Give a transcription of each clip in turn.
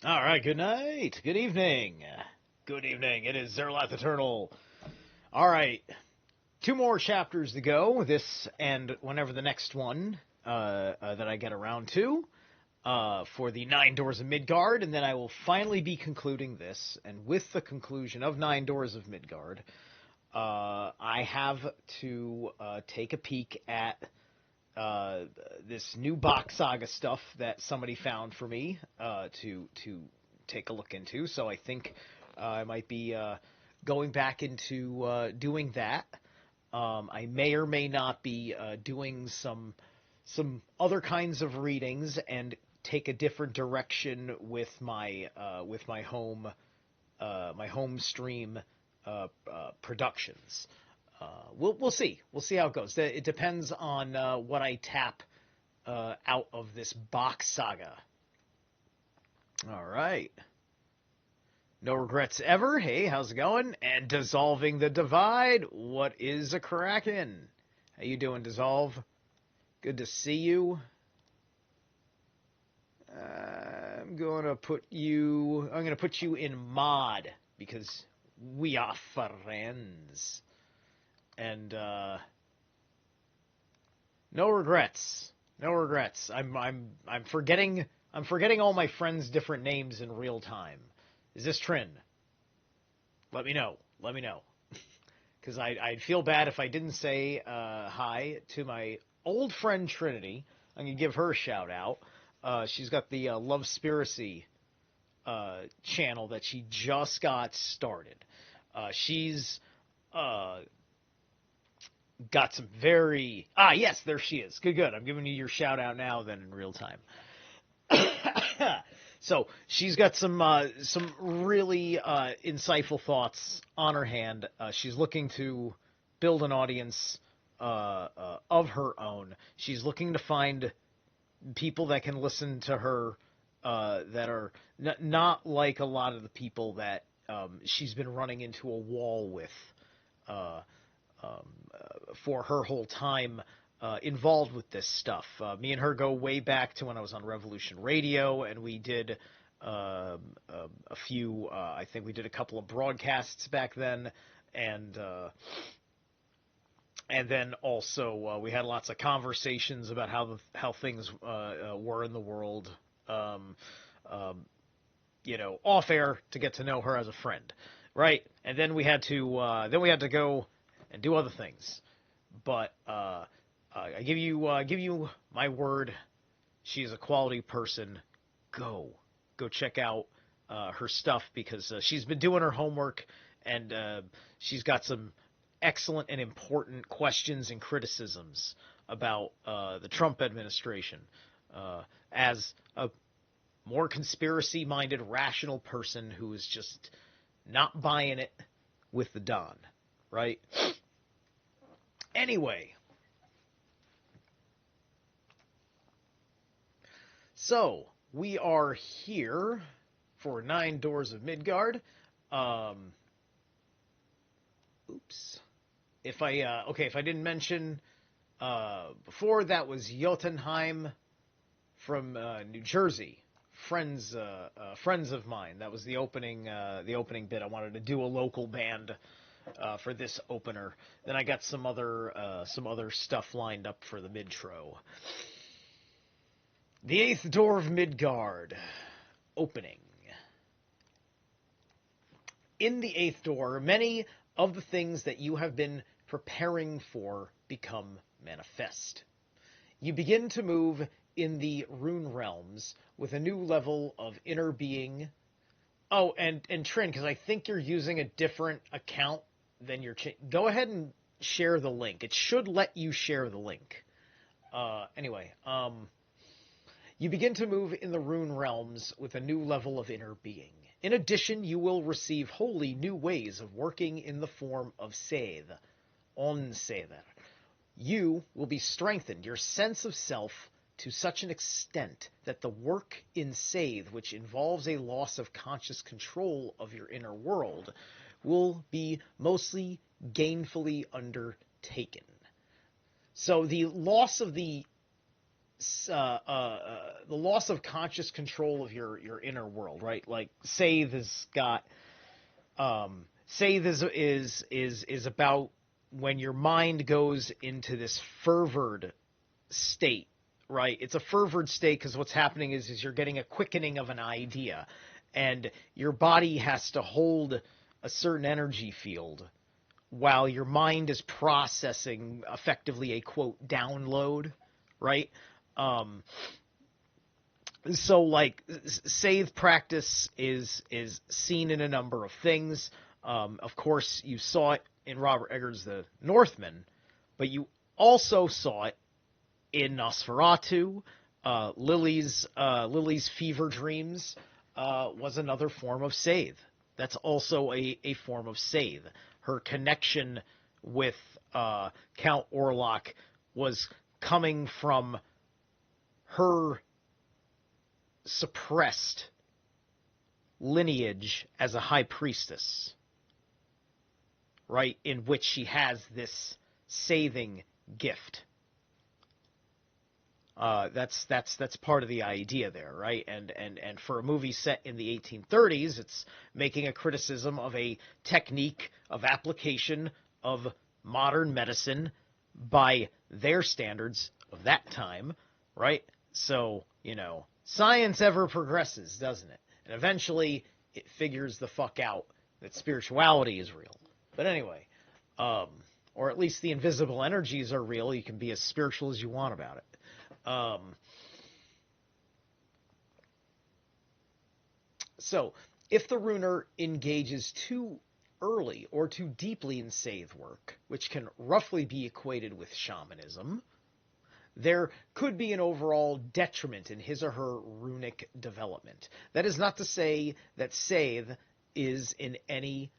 All right, good night. Good evening. Good evening. It is Zerilath Eternal. All right, two more chapters to go. This and whenever the next one that I get around to for the Nine Doors of Midgard, and then I will finally be concluding this. And with the conclusion of Nine Doors of Midgard, I have to take a peek at this new box saga stuff that somebody found for me to take a look into. So I think I might be going back into doing that. I may or may not be doing some other kinds of readings and take a different direction with my home stream productions. We'll see. We'll see how it goes. It depends on what I tap out of this box saga. All right. No regrets ever. Hey, how's it going? And dissolving the divide. What is a kraken? How you doing, Dissolve? Good to see you. I'm gonna put you in mod because we are friends. And no regrets. No regrets. I'm forgetting all my friends' different names in real time. Is this Trin? Let me know. Let me know. Because I'd feel bad if I didn't say hi to my old friend Trinity. I'm going to give her a shout out. She's got the Love Spiracy channel that she just got started. She's got some very... Ah, yes, there she is. Good, good. I'm giving you your shout out now then in real time. So she's got some really insightful thoughts on her hand. She's looking to build an audience of her own. She's looking to find people that can listen to her that are not like a lot of the people that she's been running into a wall with for her whole time involved with this stuff. Me and her go way back to when I was on Revolution Radio, and we did a few. I think we did a couple of broadcasts back then, and then also we had lots of conversations about how things were in the world, off air to get to know her as a friend, right? And then we had to go and do other things, but. I give you my word. She is a quality person. Go check out her stuff because she's been doing her homework and she's got some excellent and important questions and criticisms about the Trump administration. As a more conspiracy-minded, rational person who is just not buying it with the Don, right? Anyway. So, we are here for Nine Doors of Midgard. Oops. If I didn't mention before, that was Jotunheim from New Jersey. Friends of mine. That was the opening bit. I wanted to do a local band for this opener. Then I got some other stuff lined up for the midtro. The Eighth Door of Midgard. Opening. In the Eighth Door, many of the things that you have been preparing for become manifest. You begin to move in the rune realms with a new level of inner being. Oh, and Trin, because I think you're using a different account than your... Go ahead and share the link. It should let you share the link. Anyway, you begin to move in the rune realms with a new level of inner being. In addition, you will receive wholly new ways of working in the form of Seth, Onsether. You will be strengthened, your sense of self, to such an extent that the work in Seth, which involves a loss of conscious control of your inner world, will be mostly gainfully undertaken. So the loss of the the loss of conscious control of your inner world, right? Like Scythe has got Scythe is about when your mind goes into this fervored state, right? It's a fervored state because what's happening is you're getting a quickening of an idea, and your body has to hold a certain energy field while your mind is processing effectively a quote download, right? Um, so like Scythe practice is seen in a number of things. Of course, you saw it in Robert Eggers' The Northman, but you also saw it in Nosferatu. Lily's fever dreams was another form of Scythe. That's also a form of Scythe. Her connection with Count Orlok was coming from her suppressed lineage as a high priestess, right? In which she has this scything gift. That's part of the idea there, right? And for a movie set in the 1830s, it's making a criticism of a technique of application of modern medicine by their standards of that time, right? So, science ever progresses, doesn't it? And eventually it figures the fuck out that spirituality is real. But anyway, or at least the invisible energies are real. You can be as spiritual as you want about it. So, if the runer engages too early or too deeply in Scythe work, which can roughly be equated with shamanism, there could be an overall detriment in his or her runic development. That is not to say that Scythe is in any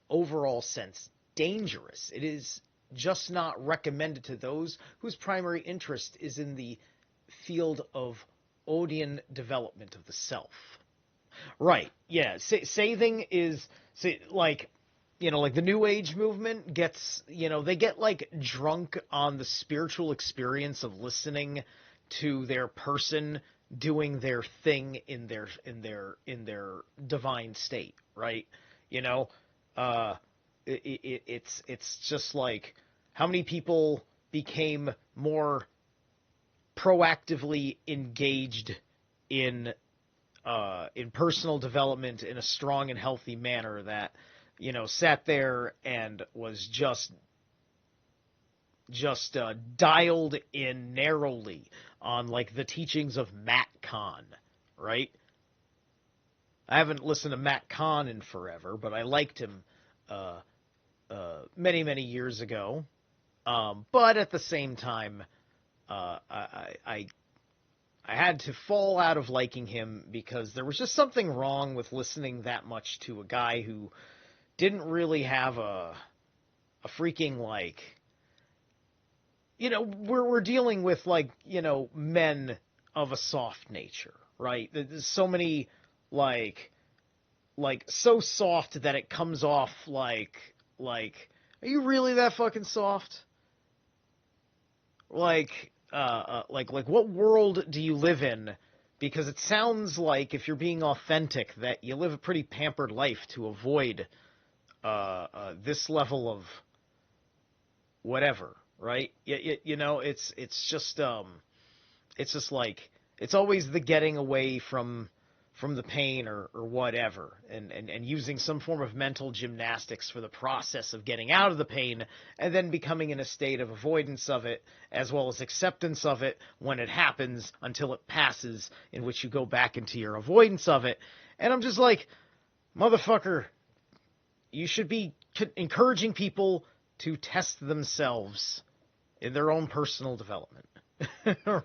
overall sense dangerous. It is just not recommended to those whose primary interest is in the field of Odian development of the self. Right, yeah. Scything is, like the New Age movement gets, they get, like, drunk on the spiritual experience of listening to their person doing their thing in their divine state, right? It's just like, how many people became more proactively engaged in personal development in a strong and healthy manner that, sat there and was just dialed in narrowly on, like, the teachings of Matt Kahn, right? I haven't listened to Matt Kahn in forever, but I liked him many, many years ago. But at the same time, I had to fall out of liking him because there was just something wrong with listening that much to a guy who didn't really have a freaking, like, we're dealing with, like, men of a soft nature, right? There's so many, like so soft that it comes off like, are you really that fucking soft? Like what world do you live in? Because it sounds like, if you're being authentic, that you live a pretty pampered life to avoid this level of whatever, right? It's just like, it's always the getting away from the pain or whatever, and using some form of mental gymnastics for the process of getting out of the pain, and then becoming in a state of avoidance of it, as well as acceptance of it when it happens until it passes, in which you go back into your avoidance of it. And I'm just like, motherfucker, you should be encouraging people to test themselves in their own personal development.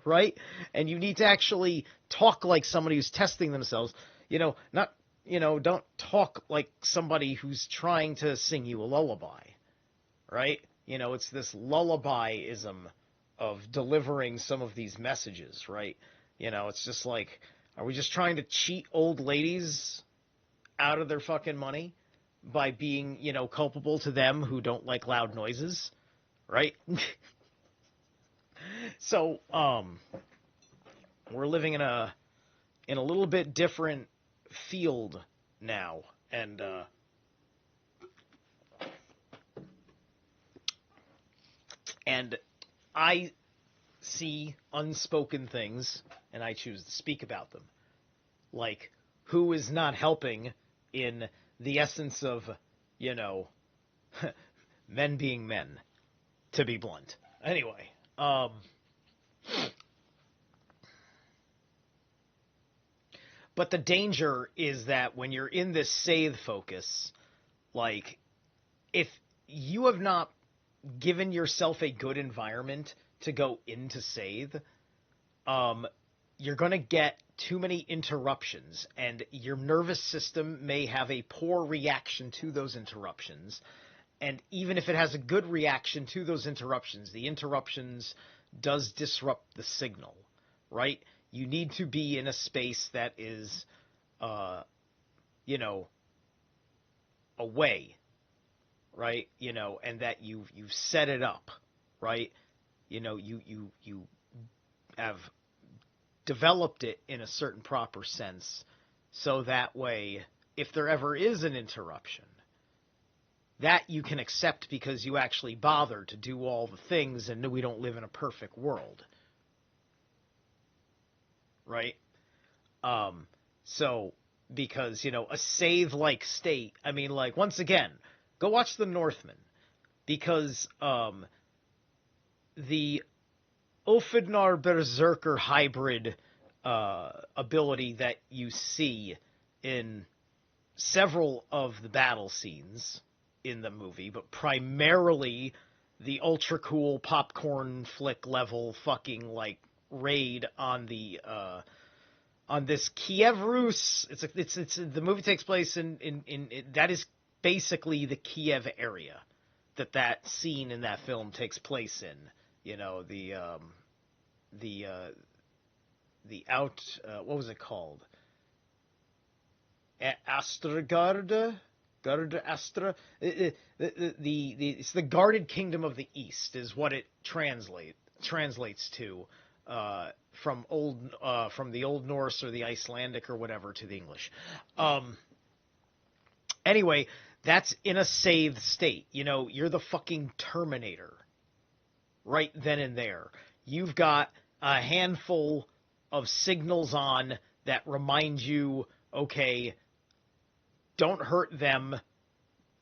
Right? And you need to actually talk like somebody who's testing themselves. Don't talk like somebody who's trying to sing you a lullaby. Right? It's this lullabyism of delivering some of these messages, right? It's just like, are we just trying to cheat old ladies out of their fucking money by being, culpable to them who don't like loud noises? Right? So, we're living in a little bit different field now, and I see unspoken things, and I choose to speak about them. Like, who is not helping in the essence of, men being men, to be blunt. Anyway, but the danger is that when you're in this Scythe focus, like, if you have not given yourself a good environment to go into Scythe, you're going to get too many interruptions, and your nervous system may have a poor reaction to those interruptions. And even if it has a good reaction to those interruptions, the interruptions does disrupt the signal, right? You need to be in a space that is, away, right? And that you've set it up, right? You have developed it in a certain proper sense, so that way, if there ever is an interruption, that you can accept because you actually bother to do all the things, and we don't live in a perfect world, right? So, because, a Scythe-like state, I mean, like, once again, go watch The Northman, because the Ulfidnar Berserker hybrid ability that you see in several of the battle scenes in the movie, but primarily the ultra cool popcorn flick level fucking like raid on the on this Kiev Rus. It's the movie takes place in that is basically the Kiev area that scene in that film takes place in. The what was it called? Astragard? Garda Astra? It's the guarded kingdom of the East is what it translates to from the Old Norse or the Icelandic or whatever to the English. Anyway, that's in a Scythe state. You're the fucking Terminator. Right then and there. You've got a handful of signals on that remind you, okay, don't hurt them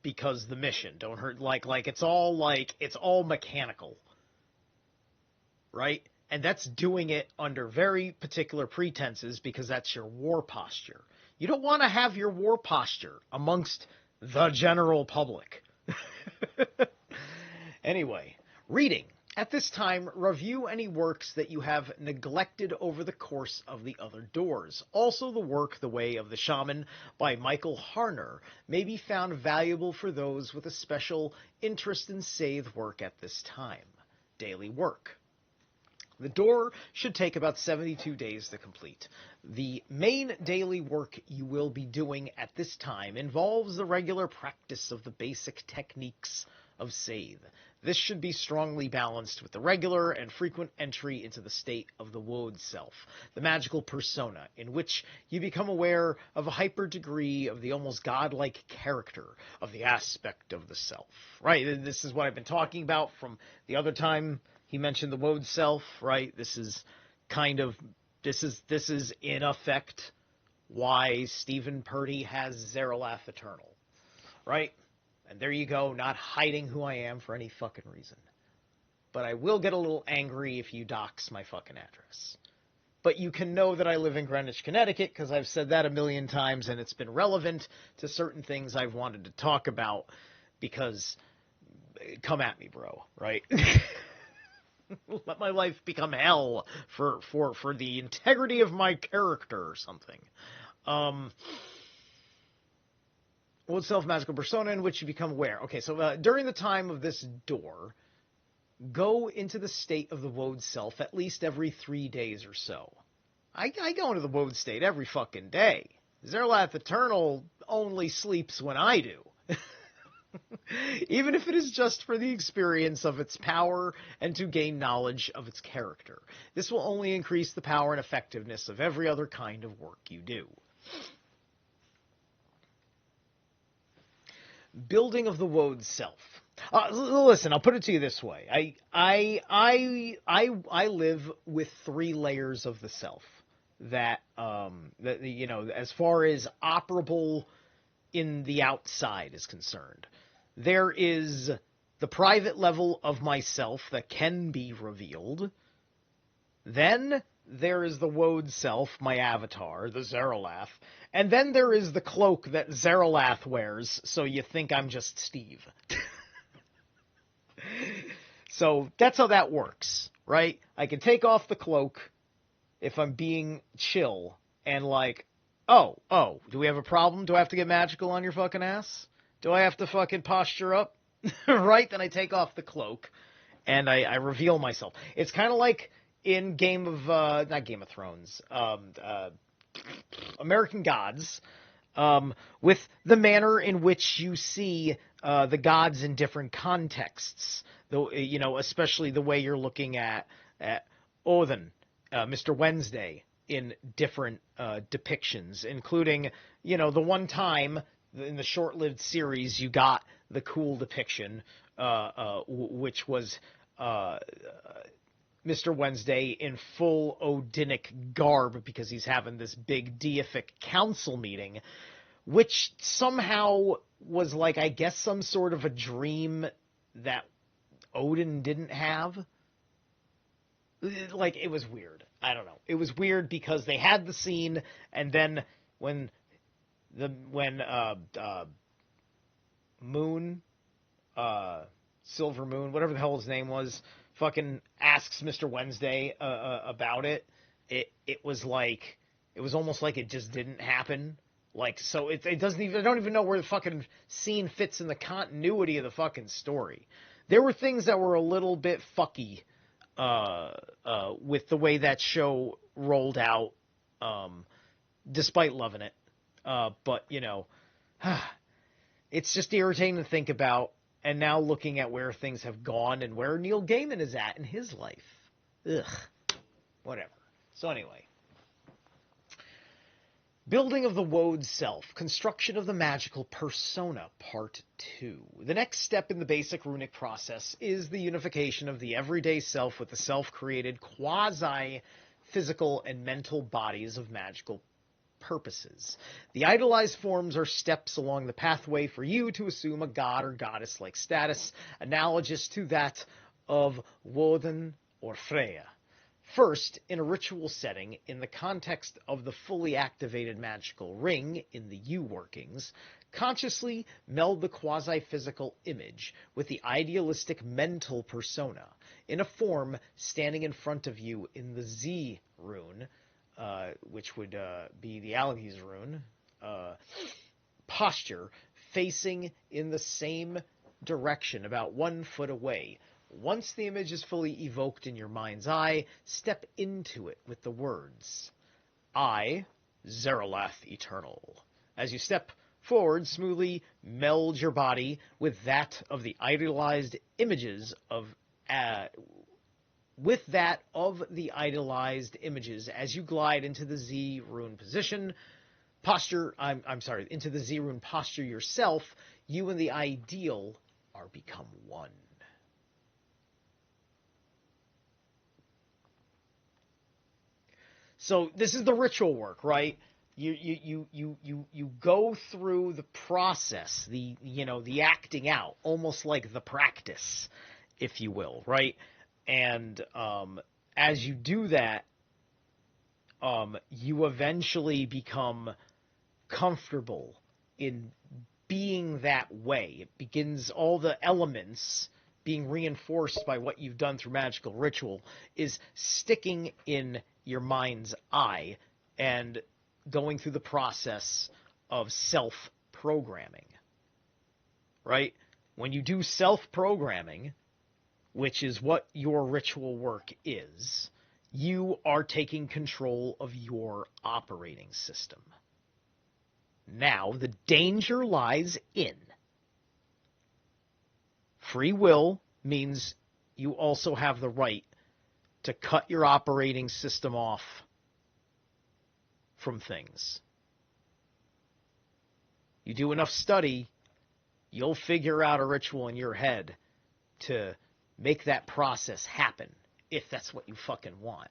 because the mission. Don't hurt, it's all mechanical. Right? And that's doing it under very particular pretenses because that's your war posture. You don't want to have your war posture amongst the general public. Anyway, reading. At this time, review any works that you have neglected over the course of the other doors. Also, the work The Way of the Shaman by Michael Harner may be found valuable for those with a special interest in Scythe work at this time. Daily work. The door should take about 72 days to complete. The main daily work you will be doing at this time involves the regular practice of the basic techniques of Scythe. This should be strongly balanced with the regular and frequent entry into the state of the woad self, the magical persona, in which you become aware of a hyper degree of the almost godlike character of the aspect of the self. Right, this is what I've been talking about from the other time he mentioned the woad self, right? This is in effect why Stephen Purdy has Zerilath Eternal, right? And there you go, not hiding who I am for any fucking reason. But I will get a little angry if you dox my fucking address. But you can know that I live in Greenwich, Connecticut, because I've said that a million times, and it's been relevant to certain things I've wanted to talk about, because, come at me, bro, right? Let my life become hell for the integrity of my character or something. Woad self, magical persona in which you become aware. Okay, so during the time of this door, go into the state of the woad self at least every 3 days or so. I go into the woad state every fucking day. Zerilath Eternal only sleeps when I do. Even if it is just for the experience of its power and to gain knowledge of its character. This will only increase the power and effectiveness of every other kind of work you do. Building of the woad's self. Listen, I'll put it to you this way. I live with 3 layers of the self that as far as operable in the outside is concerned. There is the private level of myself that can be revealed. Then there is the woad self, my avatar, the Zerilath. And then there is the cloak that Zerilath wears, so you think I'm just Steve. So that's how that works, right? I can take off the cloak if I'm being chill and like, oh, do we have a problem? Do I have to get magical on your fucking ass? Do I have to fucking posture up? Right? Then I take off the cloak and I reveal myself. It's kind of like in not Game of Thrones, American Gods, with the manner in which you see the gods in different contexts. Especially the way you're looking at Odin, Mr. Wednesday, in different depictions, including, the one time in the short-lived series you got the cool depiction, which was Mr. Wednesday in full Odinic garb because he's having this big deific council meeting, which somehow was like, I guess, some sort of a dream that Odin didn't have. Like, it was weird. I don't know. It was weird because they had the scene, and then when Moon, Silver Moon, whatever the hell his name was, fucking asks Mr. Wednesday about it, it was almost like it just didn't happen. Like, so it doesn't even, I don't even know where the fucking scene fits in the continuity of the fucking story. There were things that were a little bit fucky with the way that show rolled out, despite loving it. But, it's just irritating to think about, and now looking at where things have gone and where Neil Gaiman is at in his life. Ugh. Whatever. So anyway. Building of the woad self. Construction of the magical persona. Part 2. The next step in the basic runic process is the unification of the everyday self with the self-created quasi-physical and mental bodies of magical purposes. The idolized forms are steps along the pathway for you to assume a god or goddess-like status, analogous to that of Woden or Freya. First, in a ritual setting, in the context of the fully activated magical ring in the U-workings, consciously meld the quasi-physical image with the idealistic mental persona, in a form standing in front of you in the Z rune, which would be the Algi's rune, posture, facing in the same direction, about 1 foot away. Once the image is fully evoked in your mind's eye, step into it with the words, I, Zerilath Eternal. As you step forward, smoothly meld your body with that of the idolized images as you glide into the Z rune position. Into the Z rune posture yourself, you and the ideal are become one. So this is the ritual work, right? You go through the process, the acting out, almost like the practice, if you will, right? And as you do that, you eventually become comfortable in being that way. It begins, all the elements being reinforced by what you've done through magical ritual is sticking in your mind's eye and going through the process of self-programming, right? When you do self-programming, which is what your ritual work is, you are taking control of your operating system. Now, the danger lies in Free will means you also have the right to cut your operating system off from things. You do enough study, you'll figure out a ritual in your head to make that process happen, if that's what you fucking want.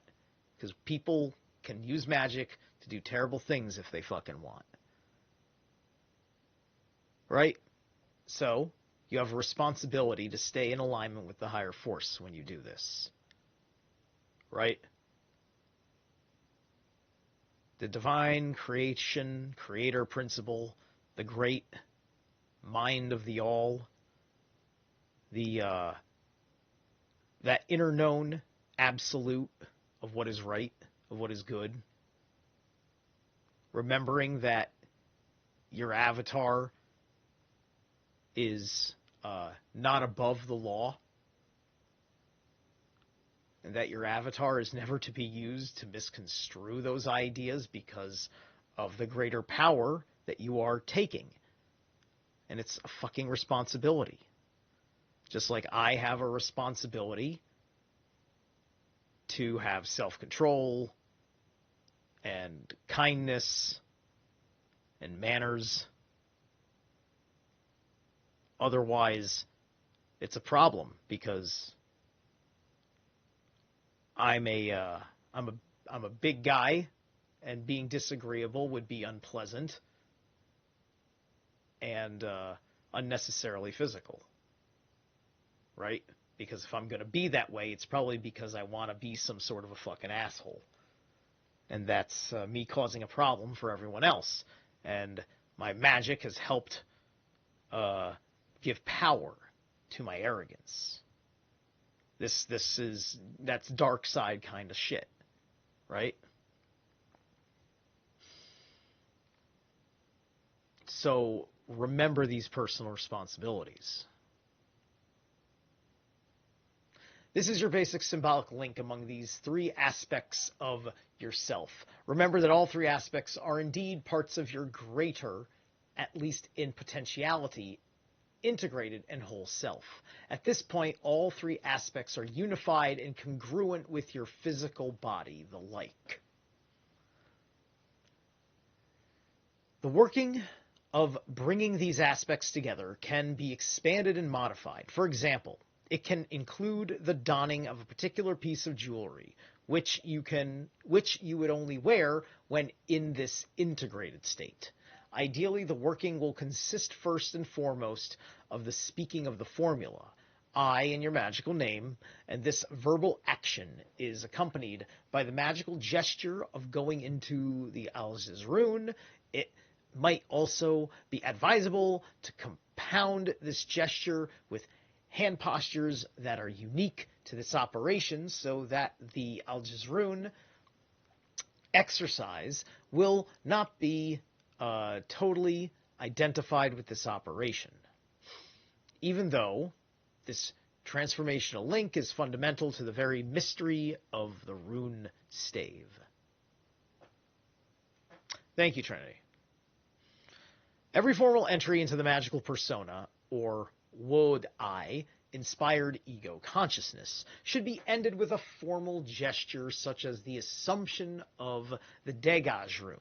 Because people can use magic to do terrible things if they fucking want. Right? So, you have a responsibility to stay in alignment with the higher force when you do this. Right? The divine creator principle, the great mind of the all, that inner known absolute of what is right, of what is good. Remembering that your avatar is not above the law, and that your avatar is never to be used to misconstrue those ideas because of the greater power that you are taking. And it's a fucking responsibility. Just like I have a responsibility to have self-control and kindness and manners. Otherwise, it's a problem because I'm a big guy, and being disagreeable would be unpleasant and unnecessarily physical, right? Because if I'm going to be that way, it's probably because I want to be some sort of a fucking asshole, and that's me causing a problem for everyone else. And my magic has helped give power to my arrogance. That's dark side kind of shit, right? So remember these personal responsibilities. This is your basic symbolic link among these three aspects of yourself. Remember that all three aspects are indeed parts of your greater, at least in potentiality, integrated and whole self. At this point, all three aspects are unified and congruent with your physical body, the like. The working of bringing these aspects together can be expanded and modified. For example, it can include the donning of a particular piece of jewelry, which you would only wear when in this integrated state. Ideally, the working will consist first and foremost of the speaking of the formula, I in your magical name, and this verbal action is accompanied by the magical gesture of going into the Alz's rune. It might also be advisable to compound this gesture with hand postures that are unique to this operation so that the Alz's rune exercise will not be totally identified with this operation. Even though this transformational link is fundamental to the very mystery of the rune stave. Thank you, Trinity. Every formal entry into the magical persona, or Wod-I, inspired ego consciousness, should be ended with a formal gesture such as the assumption of the Degage rune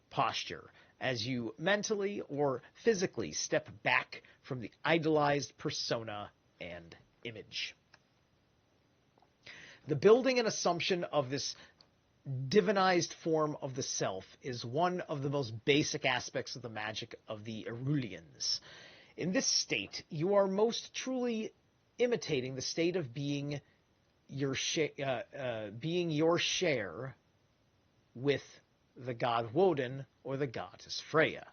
posture, as you mentally or physically step back from the idolized persona and image. The building and assumption of this divinized form of the self is one of the most basic aspects of the magic of the Erulians. In this state, you are most truly imitating the state of being your share with the god Woden or the goddess Freya.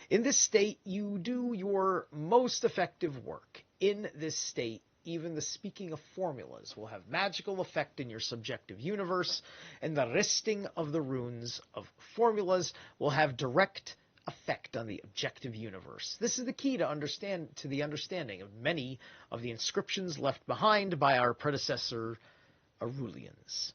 In this state, you do your most effective work. In this state, even the speaking of formulas will have magical effect in your subjective universe, and the risting of the runes of formulas will have direct effect on the objective universe. This is the key to the understanding of many of the inscriptions left behind by our predecessor Erulians.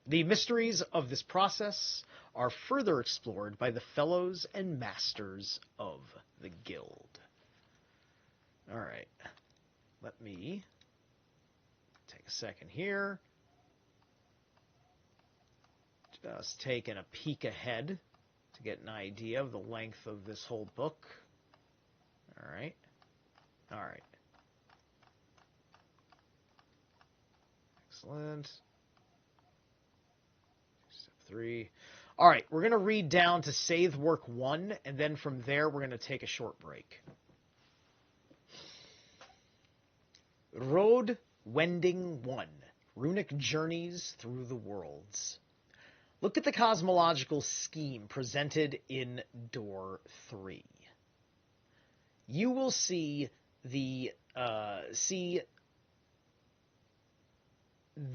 The mysteries of this process are further explored by the fellows and masters of the guild. All right. let me take a second here. Just taking a peek ahead to get an idea of the length of this whole book. All right. All right. Excellent. Step 3. All right, we're going to read down to Scythe Work 1, and then from there we're going to take a short break. Road Wending 1. Runic Journeys Through the Worlds. Look at the cosmological scheme presented in Door 3. You will see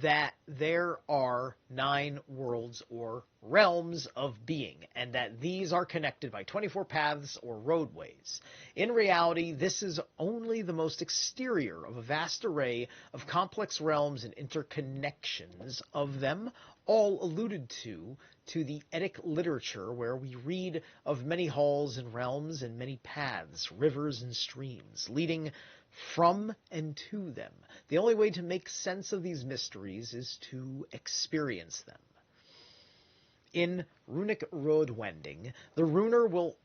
that there are 9 worlds or realms of being, and that these are connected by 24 paths or roadways. In reality, this is only the most exterior of a vast array of complex realms and interconnections of them, all alluded to the Eddic literature, where we read of many halls and realms and many paths, rivers and streams, leading from and to them. The only way to make sense of these mysteries is to experience them. In Runic Road Wending, the runer will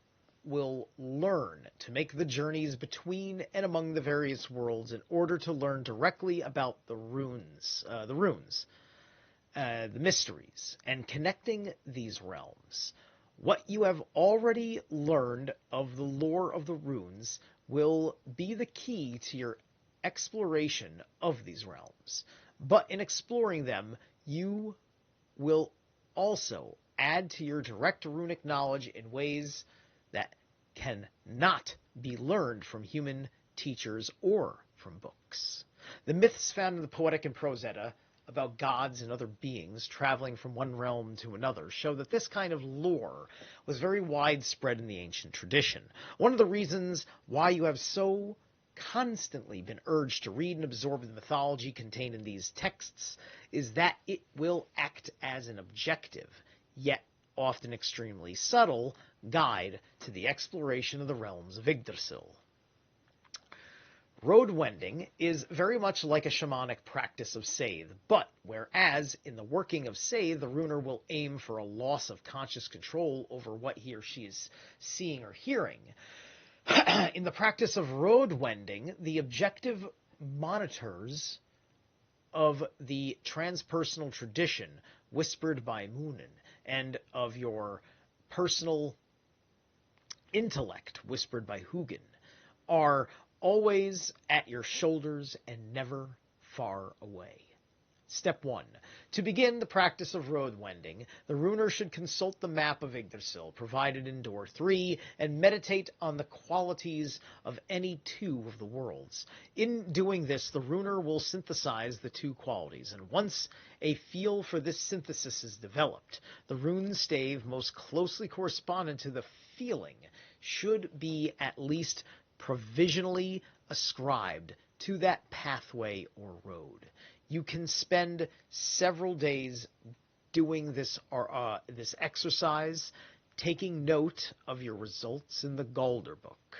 learn to make the journeys between and among the various worlds in order to learn directly about the runes, the mysteries, and connecting these realms. What you have already learned of the lore of the runes will be the key to your exploration of these realms. But in exploring them, you will also add to your direct runic knowledge in ways that cannot be learned from human teachers or from books. The myths found in the Poetic and Prose Edda about gods and other beings traveling from one realm to another show that this kind of lore was very widespread in the ancient tradition. One of the reasons why you have so constantly been urged to read and absorb the mythology contained in these texts is that it will act as an objective, yet often extremely subtle, guide to the exploration of the realms of Yggdrasil. Road wending is very much like a shamanic practice of Scythe, but whereas in the working of Scythe, the runer will aim for a loss of conscious control over what he or she is seeing or hearing, in the practice of road wending, the objective monitors of the transpersonal tradition whispered by Moonin, and of your personal intellect whispered by Hugin, are always at your shoulders and never far away. Step 1. To begin the practice of road wending, the runer should consult the map of Yggdrasil provided in Door 3 and meditate on the qualities of any two of the worlds. In doing this, the runer will synthesize the two qualities, and once a feel for this synthesis is developed, the rune stave most closely correspondent to the feeling should be at least provisionally ascribed to that pathway or road. You can spend several days doing this exercise, taking note of your results in the Galder book.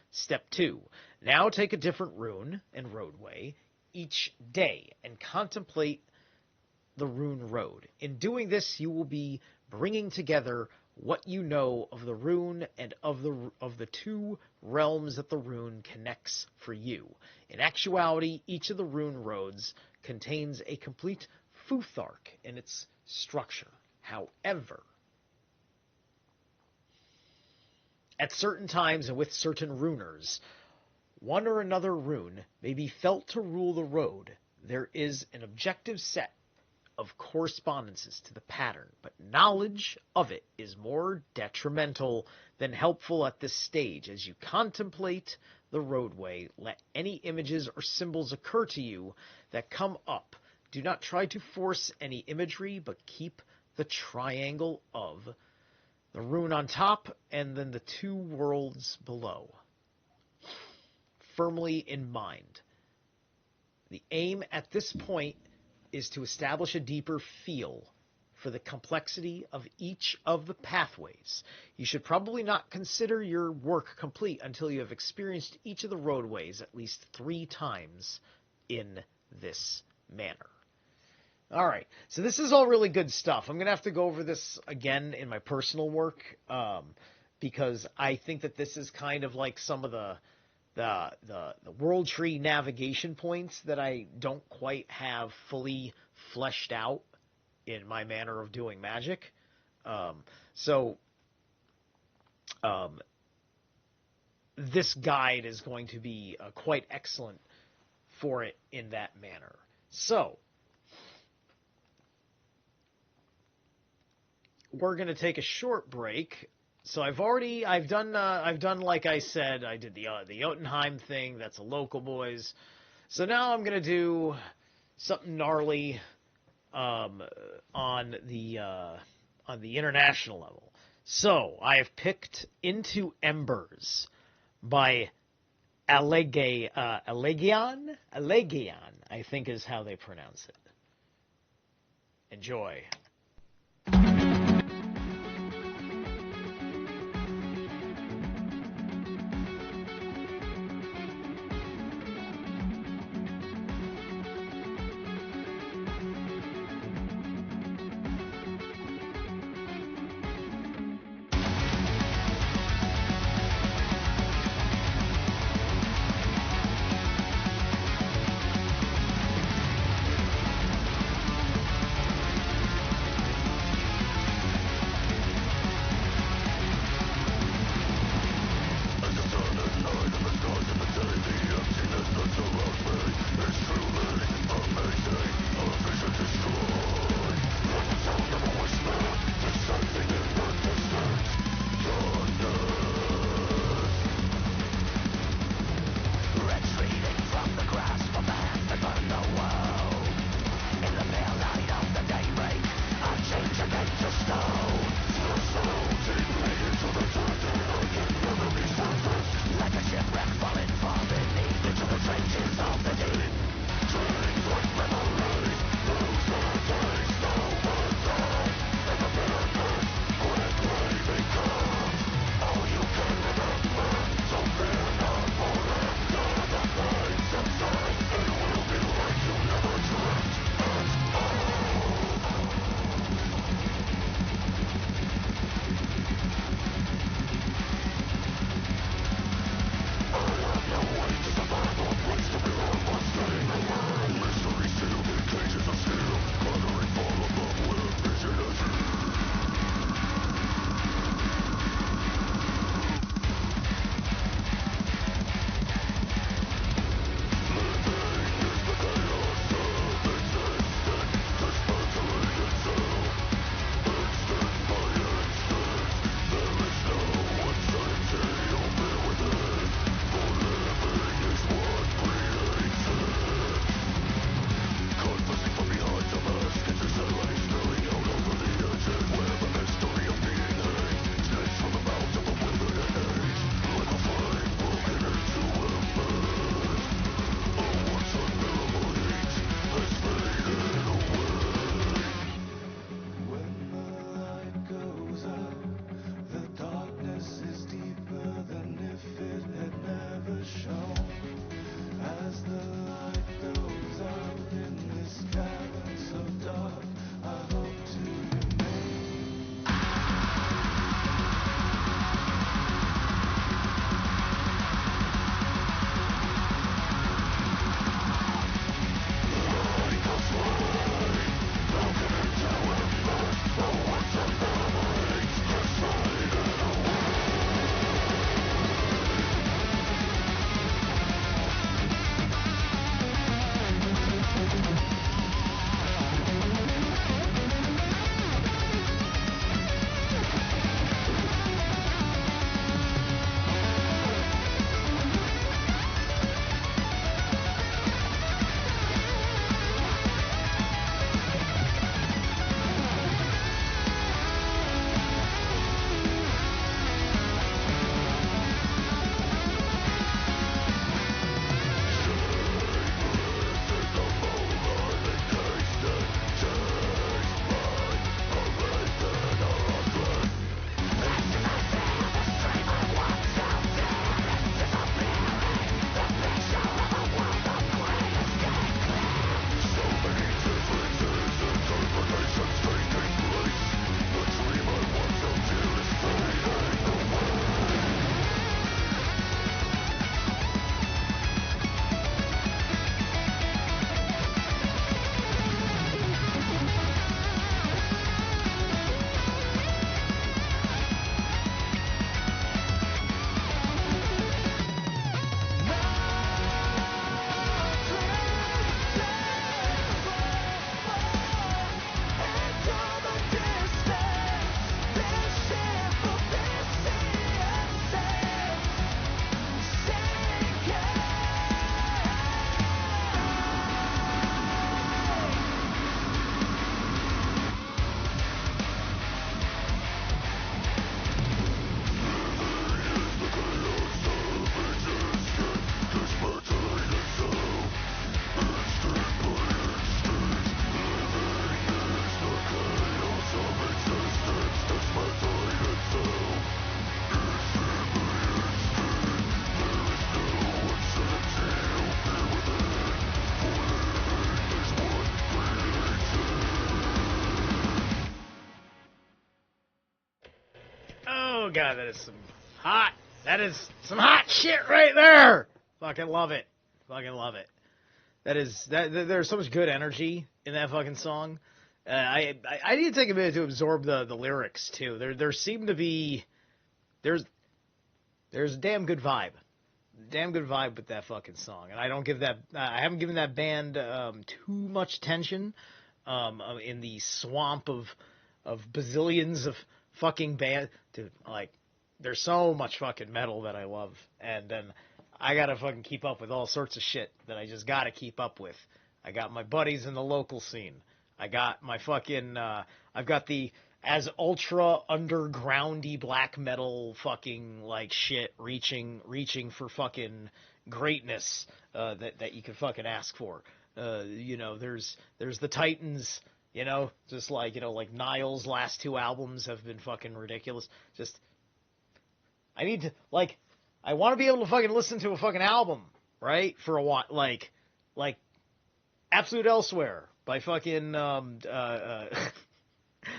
Step 2. Now take a different rune and roadway each day and contemplate the rune road. In doing this, you will be bringing together what you know of the rune and of the two realms that the rune connects for you. In actuality, each of the rune roads contains a complete futhark in its structure. However, at certain times and with certain runers, one or another rune may be felt to rule the road. There is an objective set of correspondences to the pattern, but knowledge of it is more detrimental than helpful at this stage. As you contemplate the roadway, let any images or symbols occur to you that come up. Do not try to force any imagery, but keep the triangle of the rune on top and then the two worlds below firmly in mind. The aim at this point is to establish a deeper feel for the complexity of each of the pathways. You should probably not consider your work complete until you have experienced each of the roadways at least 3 times in this manner. All right, so this is all really good stuff. I'm going to have to go over this again in my personal work because I think that this is kind of like some of the World Tree navigation points that I don't quite have fully fleshed out in my manner of doing magic. This guide is going to be quite excellent for it in that manner. So, we're going to take a short break. So I've done like I said, I did the Jotunheim thing. That's a local boys. So now I'm going to do something gnarly on the international level. So I have picked Into Embers by Allegian, I think is how they pronounce it. Enjoy. Oh god, that is some hot shit right there. Fucking love it. Fucking love it. There's so much good energy in that fucking song. I need to take a minute to absorb the lyrics too. There seem to be there's a damn good vibe with that fucking song, and I haven't given that band too much attention in the swamp of bazillions of fucking band. Dude, like, there's so much fucking metal that I love, and then I gotta fucking keep up with all sorts of shit that I just gotta keep up with. I got my buddies in the local scene. I got my fucking I've got the as ultra undergroundy black metal fucking like shit reaching for fucking greatness that you could fucking ask for. There's the Titans, just like, like Niall's last 2 albums have been fucking ridiculous. Just, I want to be able to fucking listen to a fucking album, right? For a while, like Absolute Elsewhere by fucking, by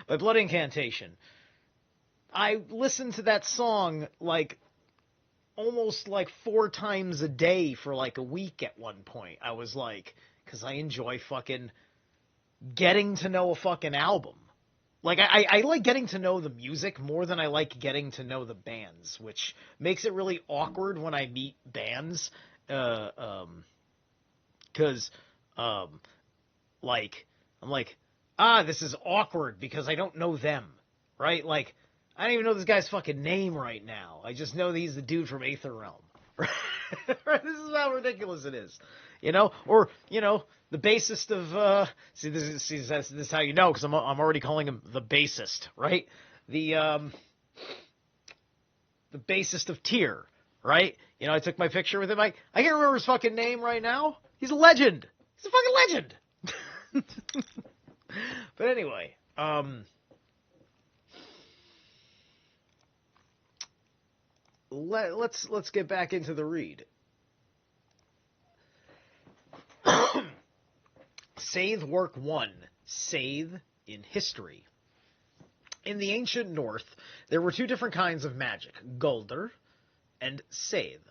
Blood Incantation. I listened to that song, like, almost like 4 times a day for like a week at one point. I was like, because I enjoy fucking getting to know a fucking album. Like, I like getting to know the music more than I like getting to know the bands, which makes it really awkward when I meet bands, because, like, I'm like, this is awkward because I don't know them, right? Like, I don't even know this guy's fucking name right now. I just know that he's the dude from Aether Realm. Right? This is how ridiculous it is. Or, the bassist of, this is how you know, because I'm already calling him the bassist, right? The bassist of Tyr, right? I took my picture with him. I can't remember his fucking name right now. He's a legend. He's a fucking legend. But anyway, let's get back into the read. Scythe Work 1. Scythe in History. In the ancient North, there were 2 different kinds of magic, Galdr and Scythe.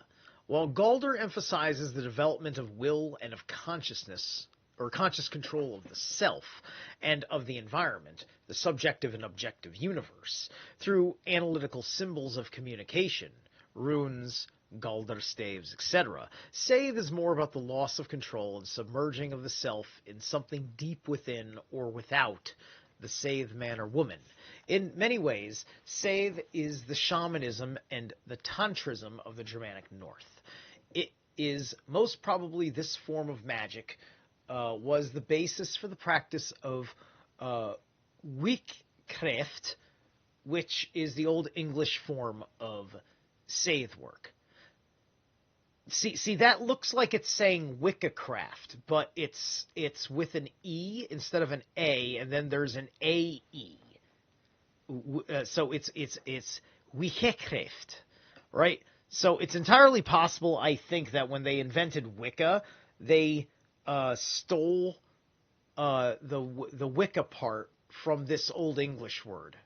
While Galdr emphasizes the development of will and of consciousness, or conscious control of the self and of the environment, the subjective and objective universe, through analytical symbols of communication, runes, Galdr staves, etc. Scythe is more about the loss of control and submerging of the self in something deep within or without the Scythe man or woman. In many ways, Scythe is the shamanism and the tantrism of the Germanic North. It is most probably this form of magic was the basis for the practice of Witchcraft, which is the Old English form of Scythe work. See, that looks like it's saying Wiccacraft, but it's with an E instead of an A, and then there's an A-E. So it's Wiccacraft, right? So it's entirely possible, I think, that when they invented Wicca, they stole the Wicca part from this Old English word.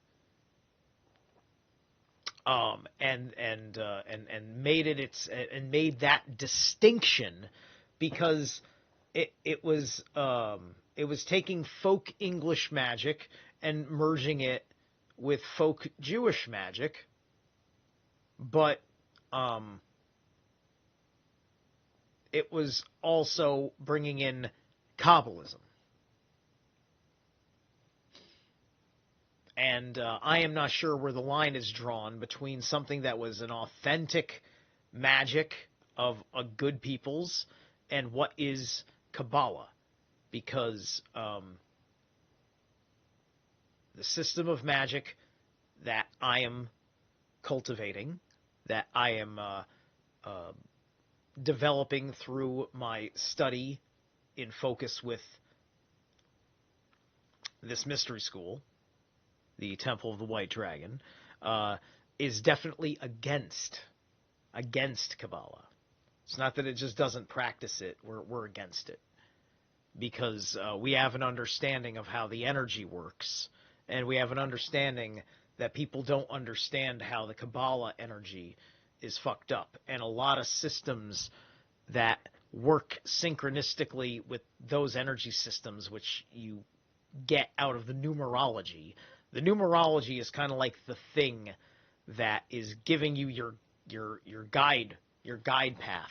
And made made that distinction because it was taking folk English magic and merging it with folk Jewish magic, but it was also bringing in Kabbalism. And I am not sure where the line is drawn between something that was an authentic magic of a good people's and what is Kabbalah. Because the system of magic that I am cultivating, that I am developing through my study in focus with this mystery school, the Temple of the White Dragon, is definitely against Kabbalah. It's not that it just doesn't practice it. We're against it. Because we have an understanding of how the energy works, and we have an understanding that people don't understand how the Kabbalah energy is fucked up. And a lot of systems that work synchronistically with those energy systems, which you get out of the numerology. The numerology is kind of like the thing that is giving you your guide path,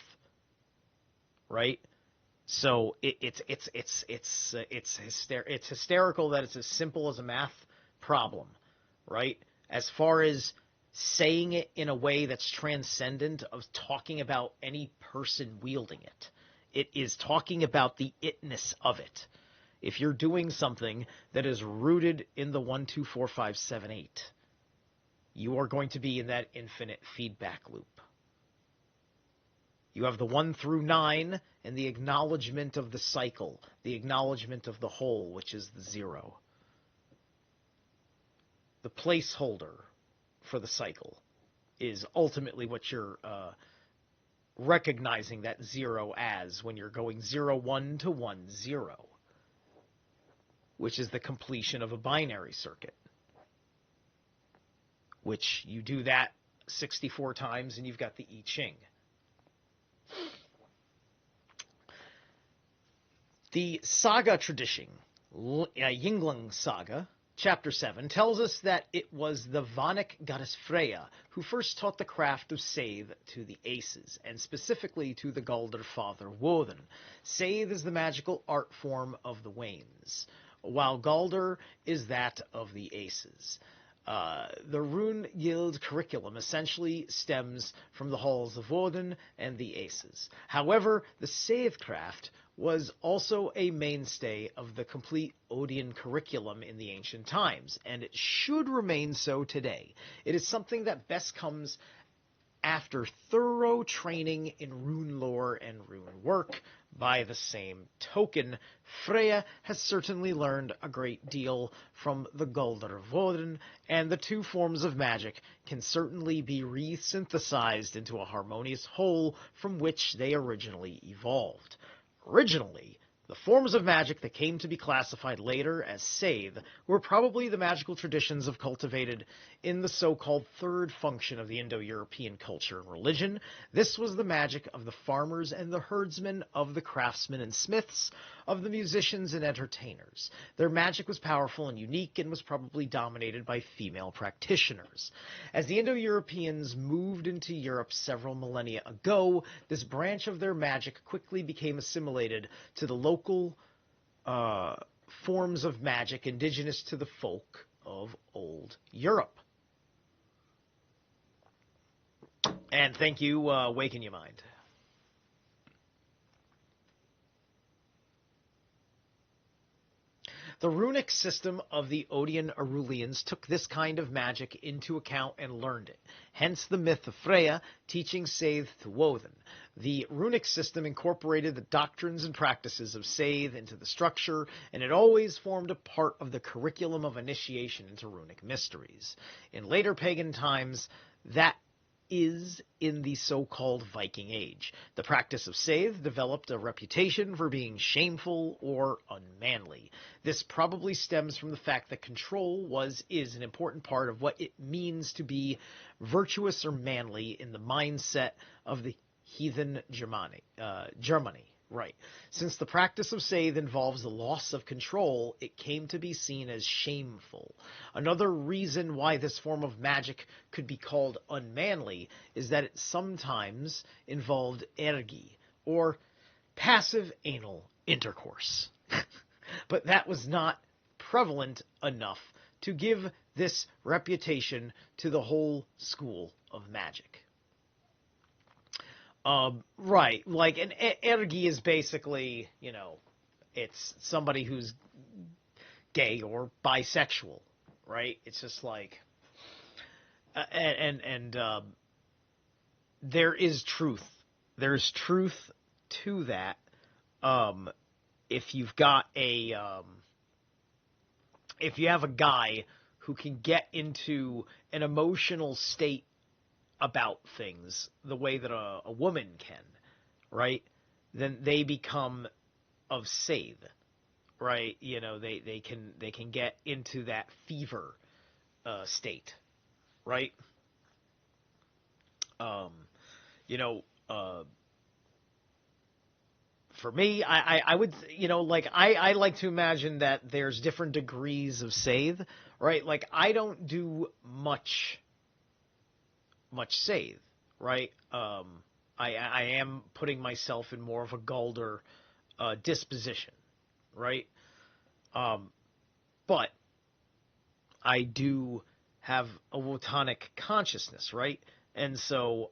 right? So it's hysterical that it's as simple as a math problem, right? As far as saying it in a way that's transcendent of talking about any person wielding it, it is talking about the itness of it. If you're doing something that is rooted in the 1, 2, 4, 5, 7, 8, you are going to be in that infinite feedback loop. You have the 1 through 9 and the acknowledgement of the cycle, the acknowledgement of the whole, which is the 0. The placeholder for the cycle is ultimately what you're recognizing that 0 as when you're going 0, 1 to 1, 0, which is the completion of a binary circuit, which you do that 64 times and you've got the I Ching. The saga tradition, Yngling Saga, Chapter 7, tells us that it was the Vanic goddess Freya who first taught the craft of Seidr to the Aces, and specifically to the Galdr father Woden. Seidr is the magical art form of the Wanes, while Galdr is that of the Aces. The Rune Guild curriculum essentially stems from the halls of Woden and the Aces. However, the Seidrcraft was also a mainstay of the complete Odian curriculum in the ancient times, and it should remain so today. It is something that best comes after thorough training in rune lore and rune work. By the same token, Freya has certainly learned a great deal from the Galdr Woden, and the two forms of magic can certainly be resynthesized into a harmonious whole from which they originally evolved. Originally, the forms of magic that came to be classified later as Seidr were probably the magical traditions of cultivated in the so-called third function of the Indo-European culture and religion. This was the magic of the farmers and the herdsmen, of the craftsmen and smiths, of the musicians and entertainers. Their magic was powerful and unique and was probably dominated by female practitioners. As the Indo-Europeans moved into Europe several millennia ago, this branch of their magic quickly became assimilated to the local forms of magic indigenous to the folk of old Europe. And thank you, Waken Your Mind. The runic system of the Odian Arulians took this kind of magic into account and learned it. Hence the myth of Freya teaching Seidr to Woden. The runic system incorporated the doctrines and practices of Seidr into the structure, and it always formed a part of the curriculum of initiation into runic mysteries. In later pagan times, that is in the so-called Viking Age. The practice of Seidr developed a reputation for being shameful or unmanly. This probably stems from the fact that control is an important part of what it means to be virtuous or manly in the mindset of the heathen Germany. Right. Since the practice of Seidr involves the loss of control, it came to be seen as shameful. Another reason why this form of magic could be called unmanly is that it sometimes involved ergi, or passive anal intercourse. But that was not prevalent enough to give this reputation to the whole school of magic. Right, like an ergi is basically, it's somebody who's gay or bisexual, right? It's just like, there is truth. There's truth to that. If you've got if you have a guy who can get into an emotional state about things the way that a woman can, right? Then they become of Seidr, right? They can get into that fever state, right? Um, you know, for me, I would, like, I like to imagine that there's different degrees of Scythe, right? Like, I don't do much Scythe, right? I am putting myself in more of a Galder disposition, right? But I do have a Wotanic consciousness, right? And so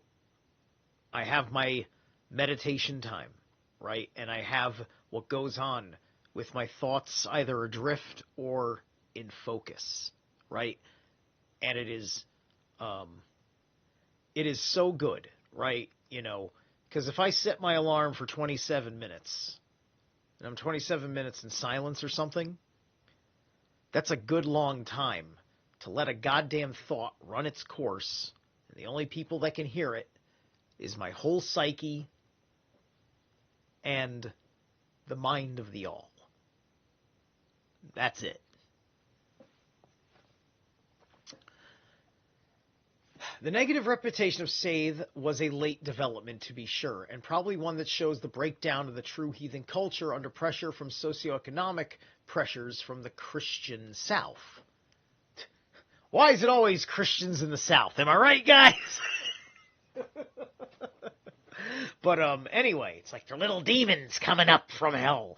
I have my meditation time, right? And I have what goes on with my thoughts either adrift or in focus, right? And it is so good, right? Because if I set my alarm for 27 minutes, and I'm 27 minutes in silence or something, that's a good long time to let a goddamn thought run its course, and the only people that can hear it is my whole psyche and the mind of the all. That's it. The negative reputation of Scythe was a late development, to be sure, and probably one that shows the breakdown of the true heathen culture under pressure from socioeconomic pressures from the Christian South. Why is it always Christians in the South? Am I right, guys? But anyway, it's like they're little demons coming up from hell.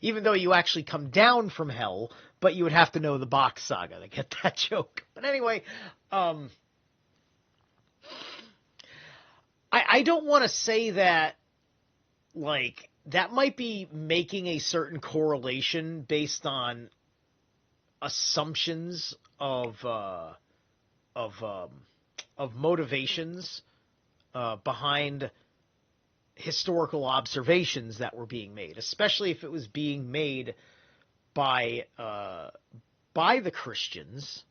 Even though you actually come down from hell, but you would have to know the Bach saga to get that joke. But anyway, I don't want to say that, like, that might be making a certain correlation based on assumptions of motivations behind historical observations that were being made, especially if it was being made by the Christians.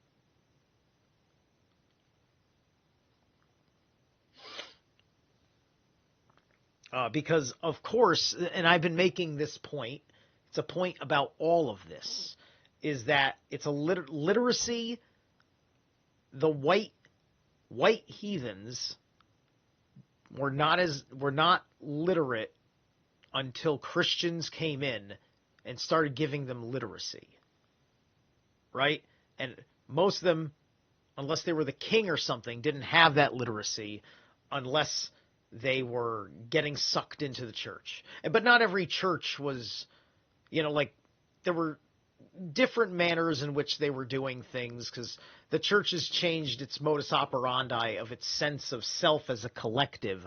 Because, of course, and I've been making this point, it's a point about all of this, is that it's a literacy. The white heathens were not literate until Christians came in and started giving them literacy, right? And most of them, unless they were the king or something, didn't have that literacy unless they were getting sucked into the church. But not every church was, like, there were different manners in which they were doing things, because the church has changed its modus operandi of its sense of self as a collective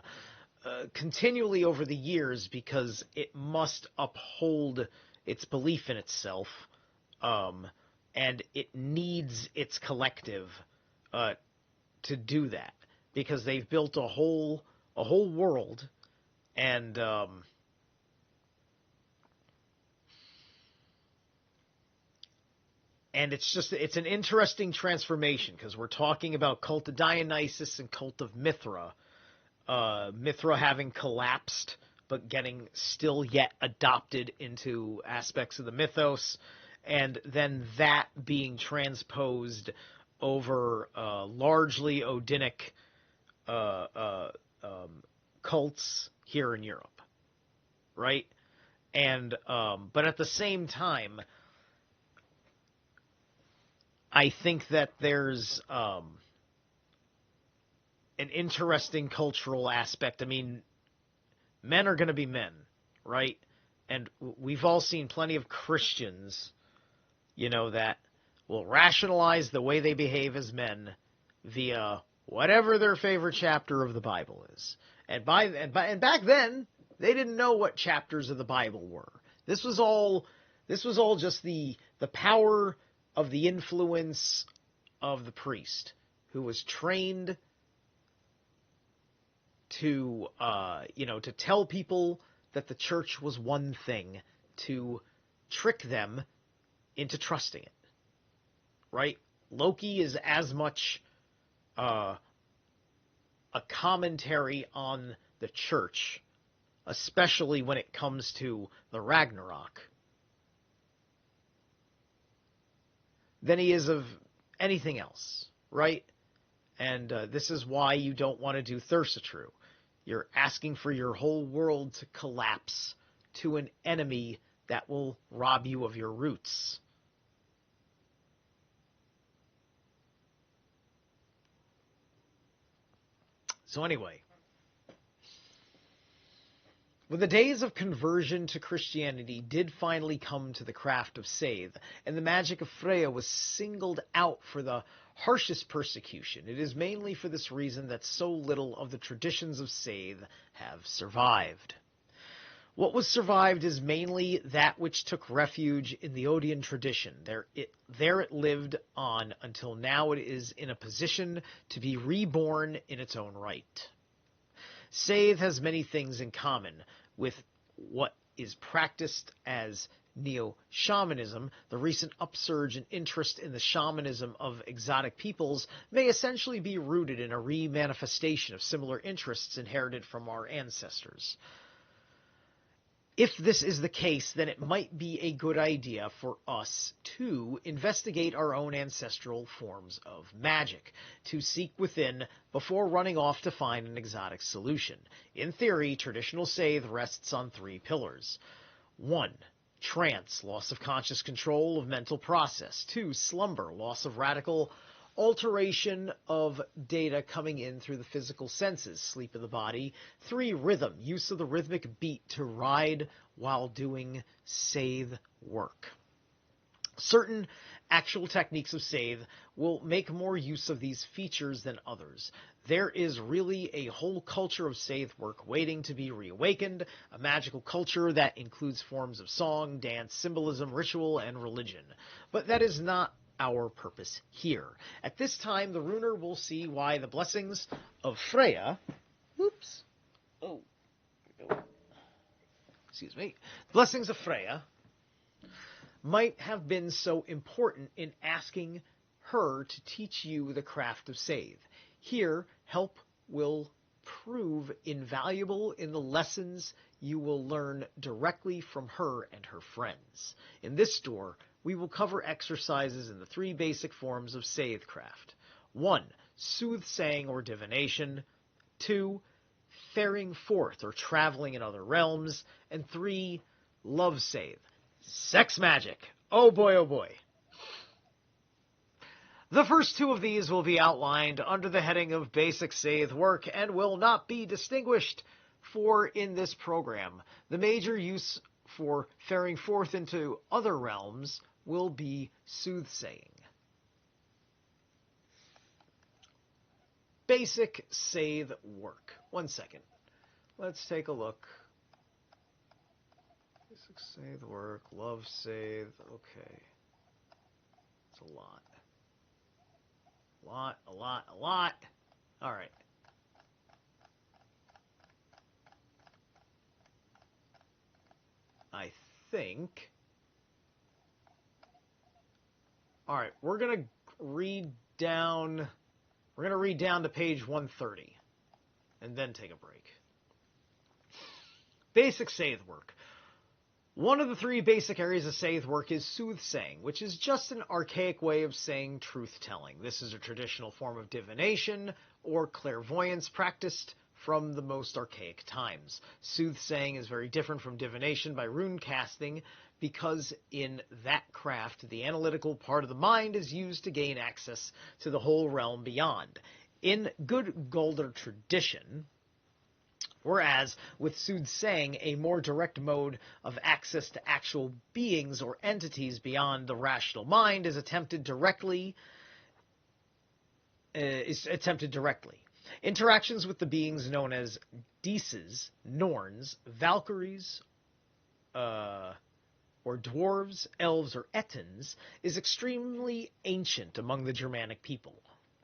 continually over the years, because it must uphold its belief in itself, and it needs its collective to do that, because they've built a whole world, and it's an interesting transformation, because we're talking about cult of Dionysus and cult of Mithra. Mithra having collapsed, but getting still yet adopted into aspects of the mythos, and then that being transposed over largely Odinic cults here in Europe, right? And but at the same time, I think that there's an interesting cultural aspect. I mean, men are going to be men, right? And we've all seen plenty of Christians, that will rationalize the way they behave as men via whatever their favorite chapter of the Bible is. And back then, they didn't know what chapters of the Bible were. This was all just the power of the influence of the priest, who was trained to tell people that the church was one thing, to trick them into trusting it, right? Loki is as much a commentary on the church, especially when it comes to the Ragnarok, than he is of anything else, right? And this is why you don't want to do Thursatru. You're asking for your whole world to collapse to an enemy that will rob you of your roots. So anyway, when the days of conversion to Christianity did finally come to the craft of Scythe, and the magic of Freya was singled out for the harshest persecution, it is mainly for this reason that so little of the traditions of Scythe have survived. What was survived is mainly that which took refuge in the Odeon tradition. There it lived on until now it is in a position to be reborn in its own right. Scythe has many things in common with what is practiced as neo-shamanism. The recent upsurge in interest in the shamanism of exotic peoples may essentially be rooted in a re-manifestation of similar interests inherited from our ancestors. If this is the case, then it might be a good idea for us to investigate our own ancestral forms of magic, to seek within before running off to find an exotic solution. In theory, traditional Scythe rests on 3 pillars. 1. Trance, loss of conscious control of mental process. 2. Slumber, loss of radical alteration of data coming in through the physical senses, sleep of the body. 3. Rhythm, use of the rhythmic beat to ride while doing Scythe work. Certain actual techniques of Scythe will make more use of these features than others. There is really a whole culture of Scythe work waiting to be reawakened, a magical culture that includes forms of song, dance, symbolism, ritual, and religion. But that is not our purpose here. At this time, the runer will see why the blessings of Freya, blessings of Freya might have been so important in asking her to teach you the craft of Scythe. Here, help will prove invaluable in the lessons you will learn directly from her and her friends. In this store, we will cover exercises in the 3 basic forms of Scythecraft. 1. Soothsaying or divination. 2. Faring forth or traveling in other realms. And 3. Love Scythe. Sex magic. Oh boy, oh boy. The first 2 of these will be outlined under the heading of basic Scythe work and will not be distinguished for in this program. The major use for faring forth into other realms will be soothsaying. Basic Scythe work. 1 second. Let's take a look. Basic Scythe work, love Scythe. Okay. It's a lot. A lot. All right. I think. All right, we're going to read down to page 130 and then take a break. Basic Scythe work. One of the 3 basic areas of Scythe work is soothsaying, which is just an archaic way of saying truth-telling. This is a traditional form of divination or clairvoyance practiced from the most archaic times. Soothsaying is very different from divination by rune casting because in that craft, the analytical part of the mind is used to gain access to the whole realm beyond. In good Galdr tradition, whereas with soothsaying, a more direct mode of access to actual beings or entities beyond the rational mind is attempted directly. Interactions with the beings known as Deeses, Norns, Valkyries, or dwarves, elves, or ettins is extremely ancient among the Germanic people.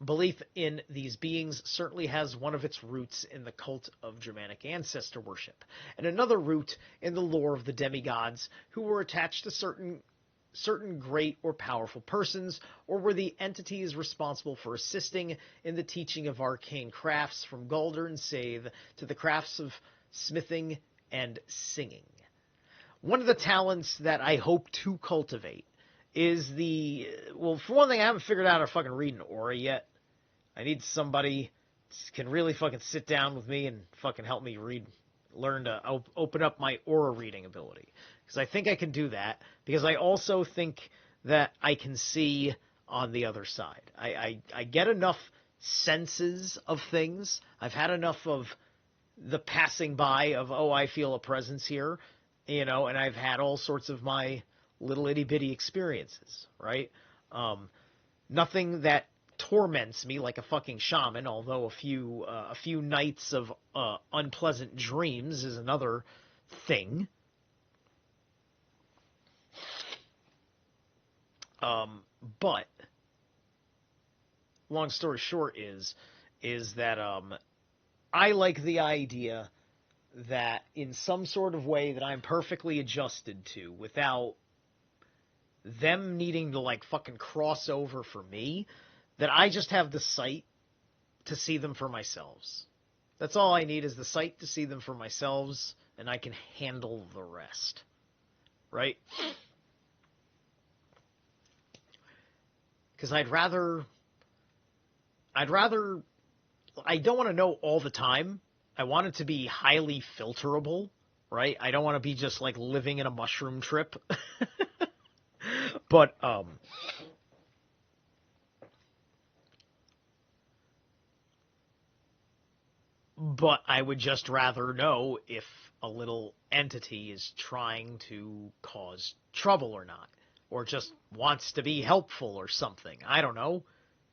Belief in these beings certainly has one of its roots in the cult of Germanic ancestor worship, and another root in the lore of the demigods who were attached to certain great or powerful persons, or were the entities responsible for assisting in the teaching of arcane crafts from Galdr and Scythe to the crafts of smithing and singing. One of the talents that I hope to cultivate is the... Well, for one thing, I haven't figured out how to fucking read an aura yet. I need somebody can really fucking sit down with me and fucking help me learn to open up my aura reading ability. Because I think I can do that. Because I also think that I can see on the other side. I get enough senses of things. I've had enough of the passing by of, oh, I feel a presence here, and I've had all sorts of my little itty-bitty experiences, right? Nothing that torments me like a fucking shaman, although a few nights of unpleasant dreams is another thing. But long story short is that I like the idea that in some sort of way that I'm perfectly adjusted to without them needing to like fucking cross over for me, that I just have the sight to see them for myself. That's all I need, is the sight to see them for myself, and I can handle the rest. Right? Because I don't want to know all the time. I want it to be highly filterable, right? I don't want to be just like living in a mushroom trip. But I would just rather know if a little entity is trying to cause trouble or not, or just wants to be helpful or something. I don't know.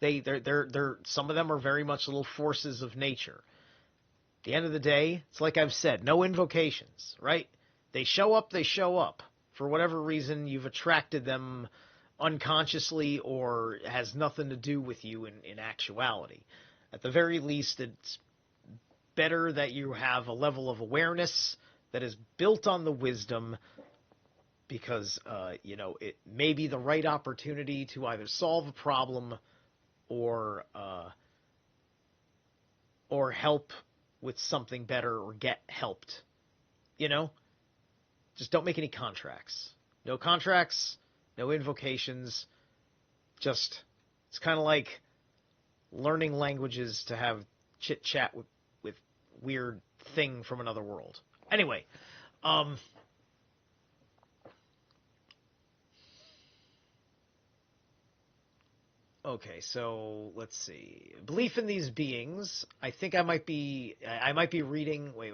They're some of them are very much little forces of nature. At the end of the day, it's like I've said, no invocations, right? They show up. For whatever reason, you've attracted them unconsciously or has nothing to do with you in actuality. At the very least, it's better that you have a level of awareness that is built on the wisdom, because, it may be the right opportunity to either solve a problem or help with something better or get helped. Just don't make any contracts. No contracts, no invocations. Just, it's kind of like learning languages to have chit-chat with weird thing from another world. Anyway, okay, so let's see. Belief in these beings. I think I might be reading. Wait.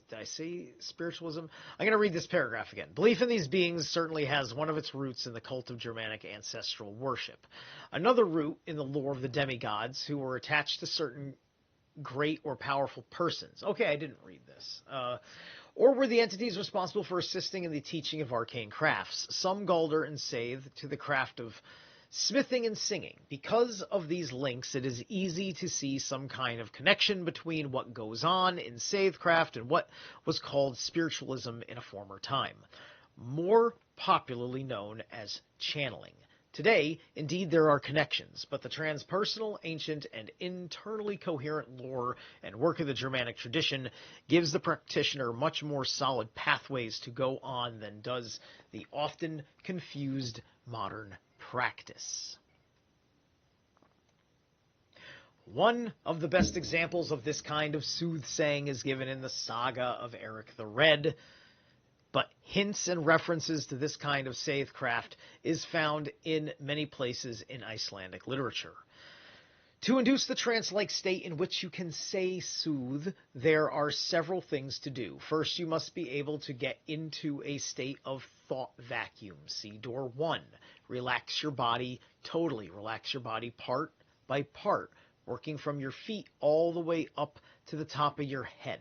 Did I say spiritualism? I'm going to read this paragraph again. Belief in these beings certainly has one of its roots in the cult of Germanic ancestral worship. Another root in the lore of the demigods, who were attached to certain great or powerful persons. Okay, I didn't read this. Or were the entities responsible for assisting in the teaching of arcane crafts. Some Galder and Scythe to the craft of smithing and singing. Because of these links, it is easy to see some kind of connection between what goes on in Scythecraft and what was called spiritualism in a former time, more popularly known as channeling. Today, indeed, there are connections, but the transpersonal, ancient, and internally coherent lore and work of the Germanic tradition gives the practitioner much more solid pathways to go on than does the often confused modern practice. One of the best examples of this kind of soothsaying is given in the saga of Eric the Red, but hints and references to this kind of Scythecraft is found in many places in Icelandic literature. To induce the trance-like state in which you can say soothe, there are several things to do. First, you must be able to get into a state of thought vacuum. See door 1. Relax your body totally. Relax your body part by part, working from your feet all the way up to the top of your head.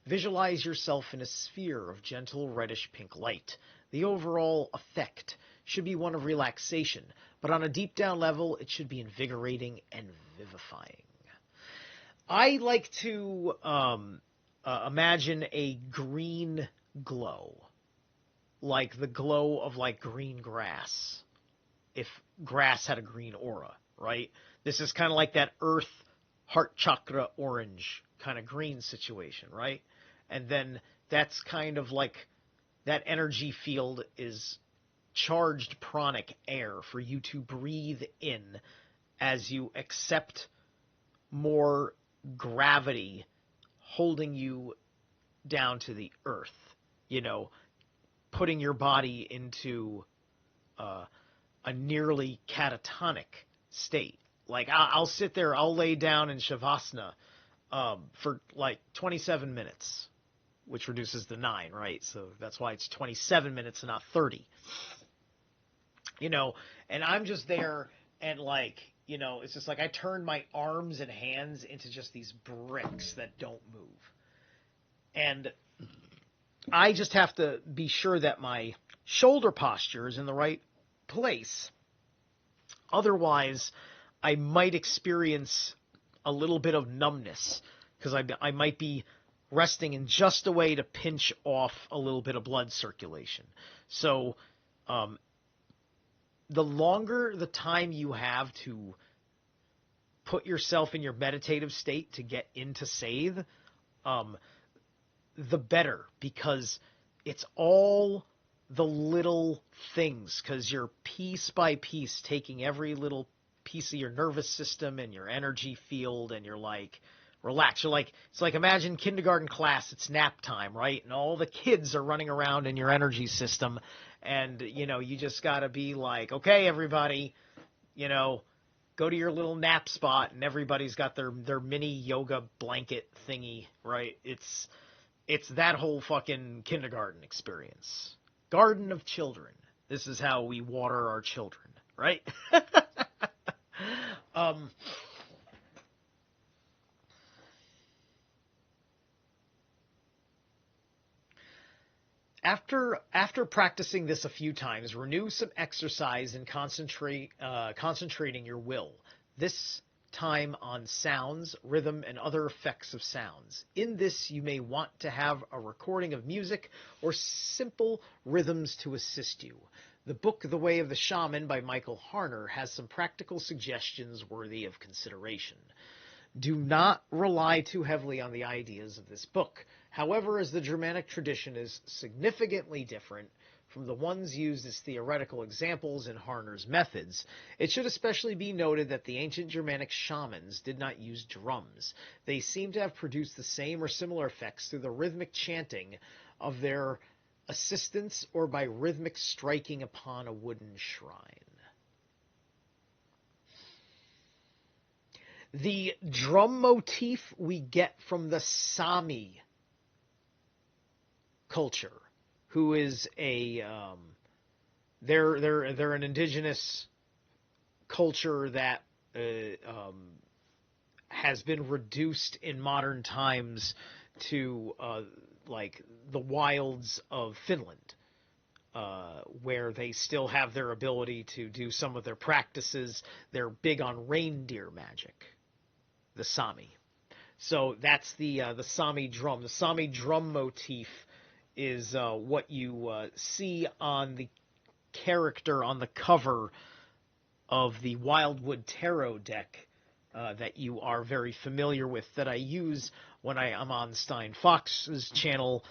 Visualize yourself in a sphere of gentle reddish-pink light. The overall effect should be one of relaxation, but on a deep-down level, it should be invigorating and vivifying. I like to imagine a green glow, like the glow of like green grass, if grass had a green aura, right? This is kind of like that earth heart chakra orange kind of green situation, right? And then that's kind of like that energy field is charged pranic air for you to breathe in as you accept more gravity holding you down to the earth, putting your body into a nearly catatonic state. Like, I'll sit there, I'll lay down in Shavasana for like 27 minutes, which reduces to 9, right? So that's why it's 27 minutes and not 30. And I'm just there, and it's just like I turn my arms and hands into just these bricks that don't move. And I just have to be sure that my shoulder posture is in the right place. Otherwise, I might experience a little bit of numbness because I might be resting in just a way to pinch off a little bit of blood circulation. So the longer the time you have to put yourself in your meditative state to get into Sathe, the better, because it's all the little things, because you're piece by piece taking every little piece of your nervous system and your energy field, and you're like, relax. It's like imagine kindergarten class, it's nap time, right? And all the kids are running around in your energy system, and, you just got to be like, okay, everybody, go to your little nap spot, and everybody's got their mini yoga blanket thingy, right? It's that whole fucking kindergarten experience. Garden of children. This is how we water our children, right? After practicing this a few times, renew some exercise and concentrating your will. This time on sounds, rhythm, and other effects of sounds. In this, you may want to have a recording of music or simple rhythms to assist you. The book The Way of the Shaman by Michael Harner has some practical suggestions worthy of consideration. Do not rely too heavily on the ideas of this book. However, as the Germanic tradition is significantly different from the ones used as theoretical examples in Harner's methods, it should especially be noted that the ancient Germanic shamans did not use drums. They seem to have produced the same or similar effects through the rhythmic chanting of their assistants or by rhythmic striking upon a wooden shrine. The drum motif we get from the Sami culture, who is they're an indigenous culture that has been reduced in modern times to like the wilds of Finland, where they still have their ability to do some of their practices. They're big on reindeer magic, the Sami. So that's the Sami drum. The Sami drum motif is what you see on the character on the cover of the Wildwood Tarot deck that you are very familiar with, that I use when I'm on Stein Fox's channel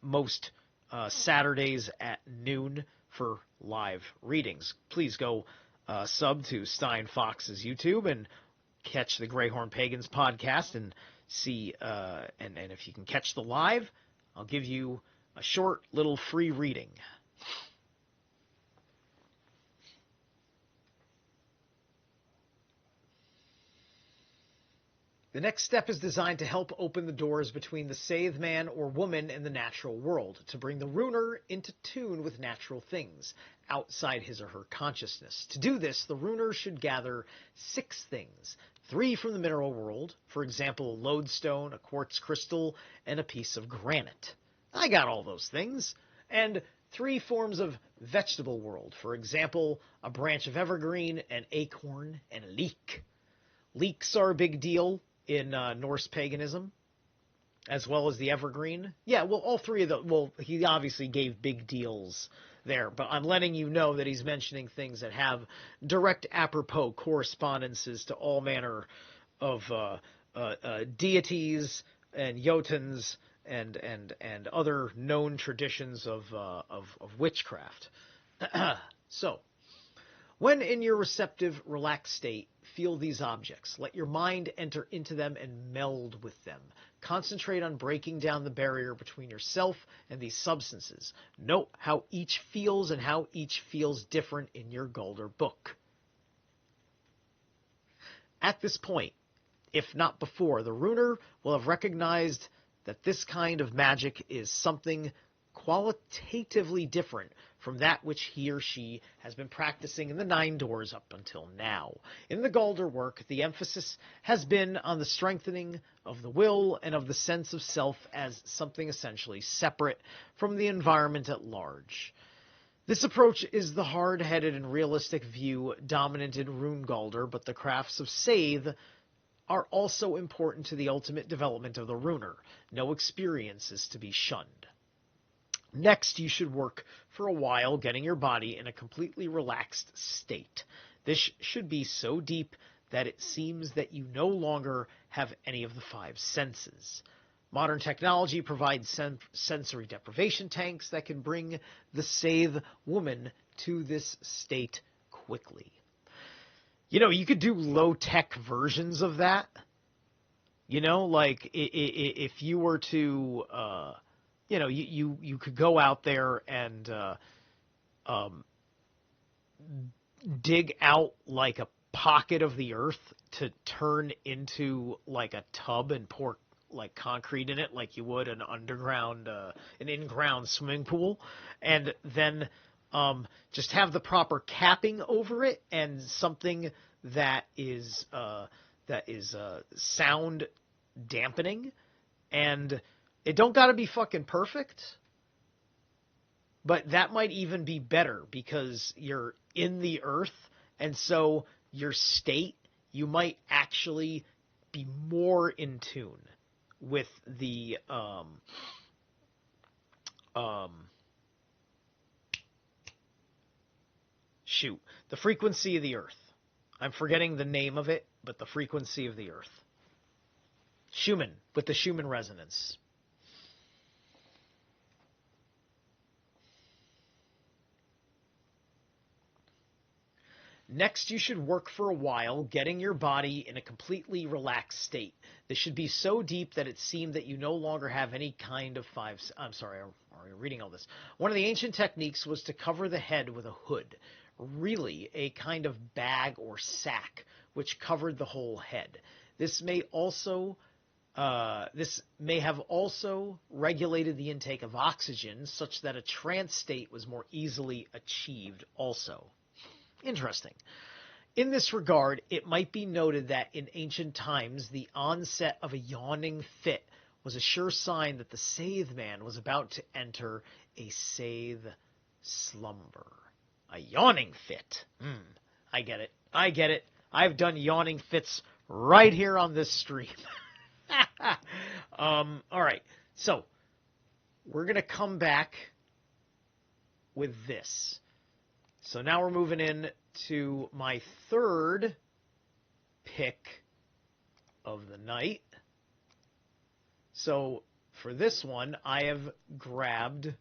most Saturdays at noon for live readings. Please go sub to Stein Fox's YouTube and catch the Greyhorn Pagans podcast and see, and if you can catch the live, I'll give you a short little free reading. The next step is designed to help open the doors between the Sathe man or woman and the natural world, to bring the runer into tune with natural things outside his or her consciousness. To do this, the runer should gather 6 things. 3 from the mineral world, for example, a lodestone, a quartz crystal, and a piece of granite. I got all those things. And 3 forms of vegetable world, for example, a branch of evergreen, an acorn, and a leek. Leeks are a big deal in Norse paganism, as well as the evergreen. Yeah, well, all 3 of them, well, he obviously gave big deals there, but I'm letting you know that he's mentioning things that have direct apropos correspondences to all manner of deities and Jotuns and other known traditions of witchcraft. So, when in your receptive, relaxed state, feel these objects. Let your mind enter into them and meld with them. Concentrate on breaking down the barrier between yourself and these substances. Note how each feels and how each feels different in your Galder book. At this point, if not before, the runer will have recognized that this kind of magic is something qualitatively different from that which he or she has been practicing in the Nine Doors up until now. In the Galder work, the emphasis has been on the strengthening of the will and of the sense of self as something essentially separate from the environment at large. This approach is the hard-headed and realistic view dominant in Rune Galder, but the crafts of Scythe are also important to the ultimate development of the runer. No experience is to be shunned. Next, you should work for a while getting your body in a completely relaxed state. This should be so deep that it seems that you no longer have any of the five senses. Modern technology provides sensory deprivation tanks that can bring the Scythe woman to this state quickly. You know, you could do low-tech versions of that. You know, like if you were to... you know, you could go out there and dig out like a pocket of the earth to turn into like a tub and pour like concrete in it, like you would an underground, an in-ground swimming pool, and then just have the proper capping over it and something that is sound dampening, and it don't got to be fucking perfect, but that might even be better because you're in the earth, and so your state, you might actually be more in tune with the the frequency of the earth. I'm forgetting the name of it, but the frequency of the earth. Schumann, with the Schumann resonance. Next, you should work for a while, getting your body in a completely relaxed state. This should be so deep that it seemed that you no longer have any kind of five... I'm sorry, I'm already reading all this. One of the ancient techniques was to cover the head with a hood, really a kind of bag or sack, which covered the whole head. This may have also regulated the intake of oxygen, such that a trance state was more easily achieved also. Interesting. In this regard, it might be noted that in ancient times, the onset of a yawning fit was a sure sign that the Scythe man was about to enter a Scythe slumber. A yawning fit. I get it. I get it. I've done yawning fits right here on this stream. All right. So, we're going to come back with this. So now we're moving in to my third pick of the night. So for this one, I have grabbed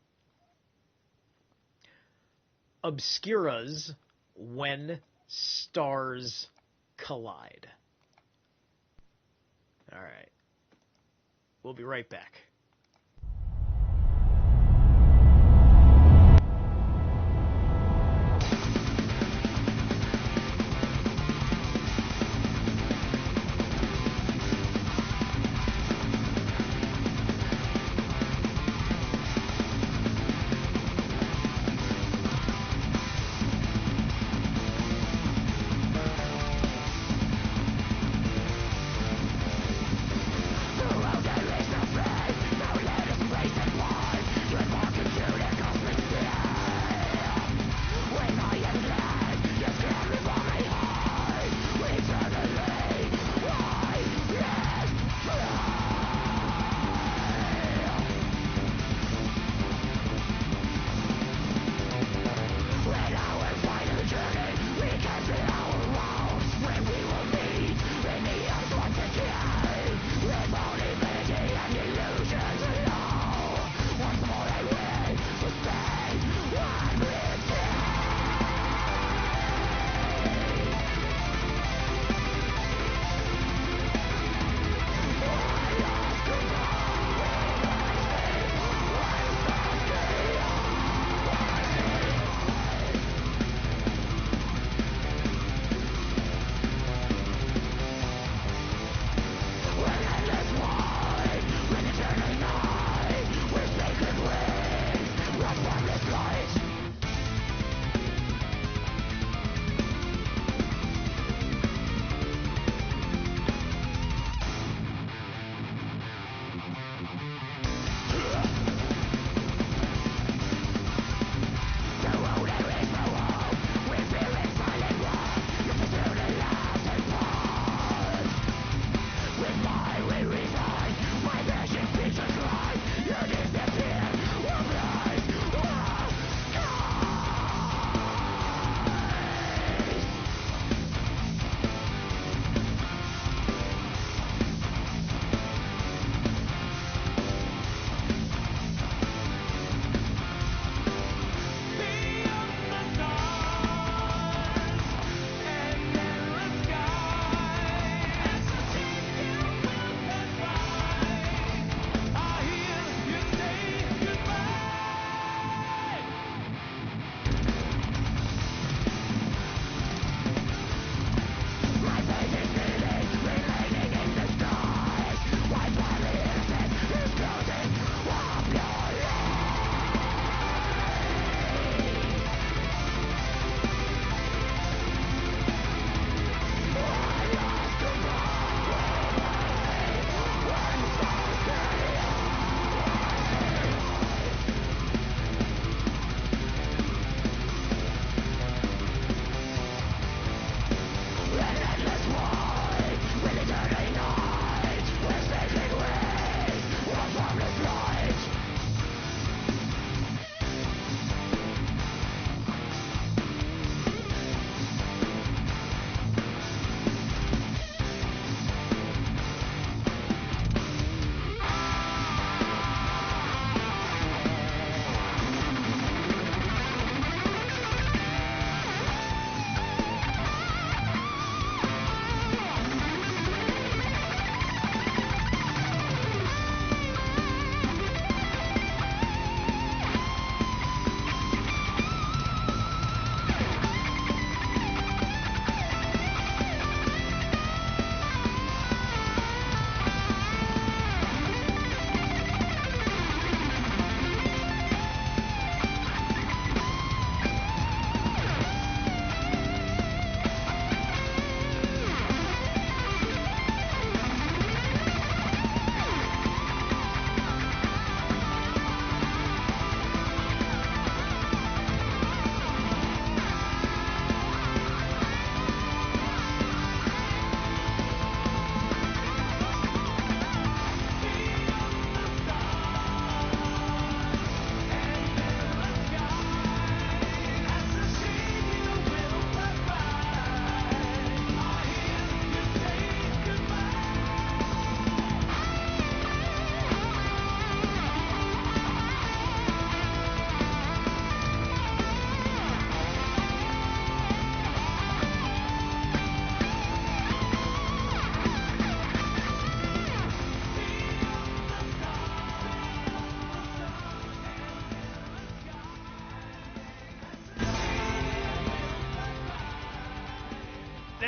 Obscura's When Stars Collide. All right. We'll be right back. Throughout the list of friends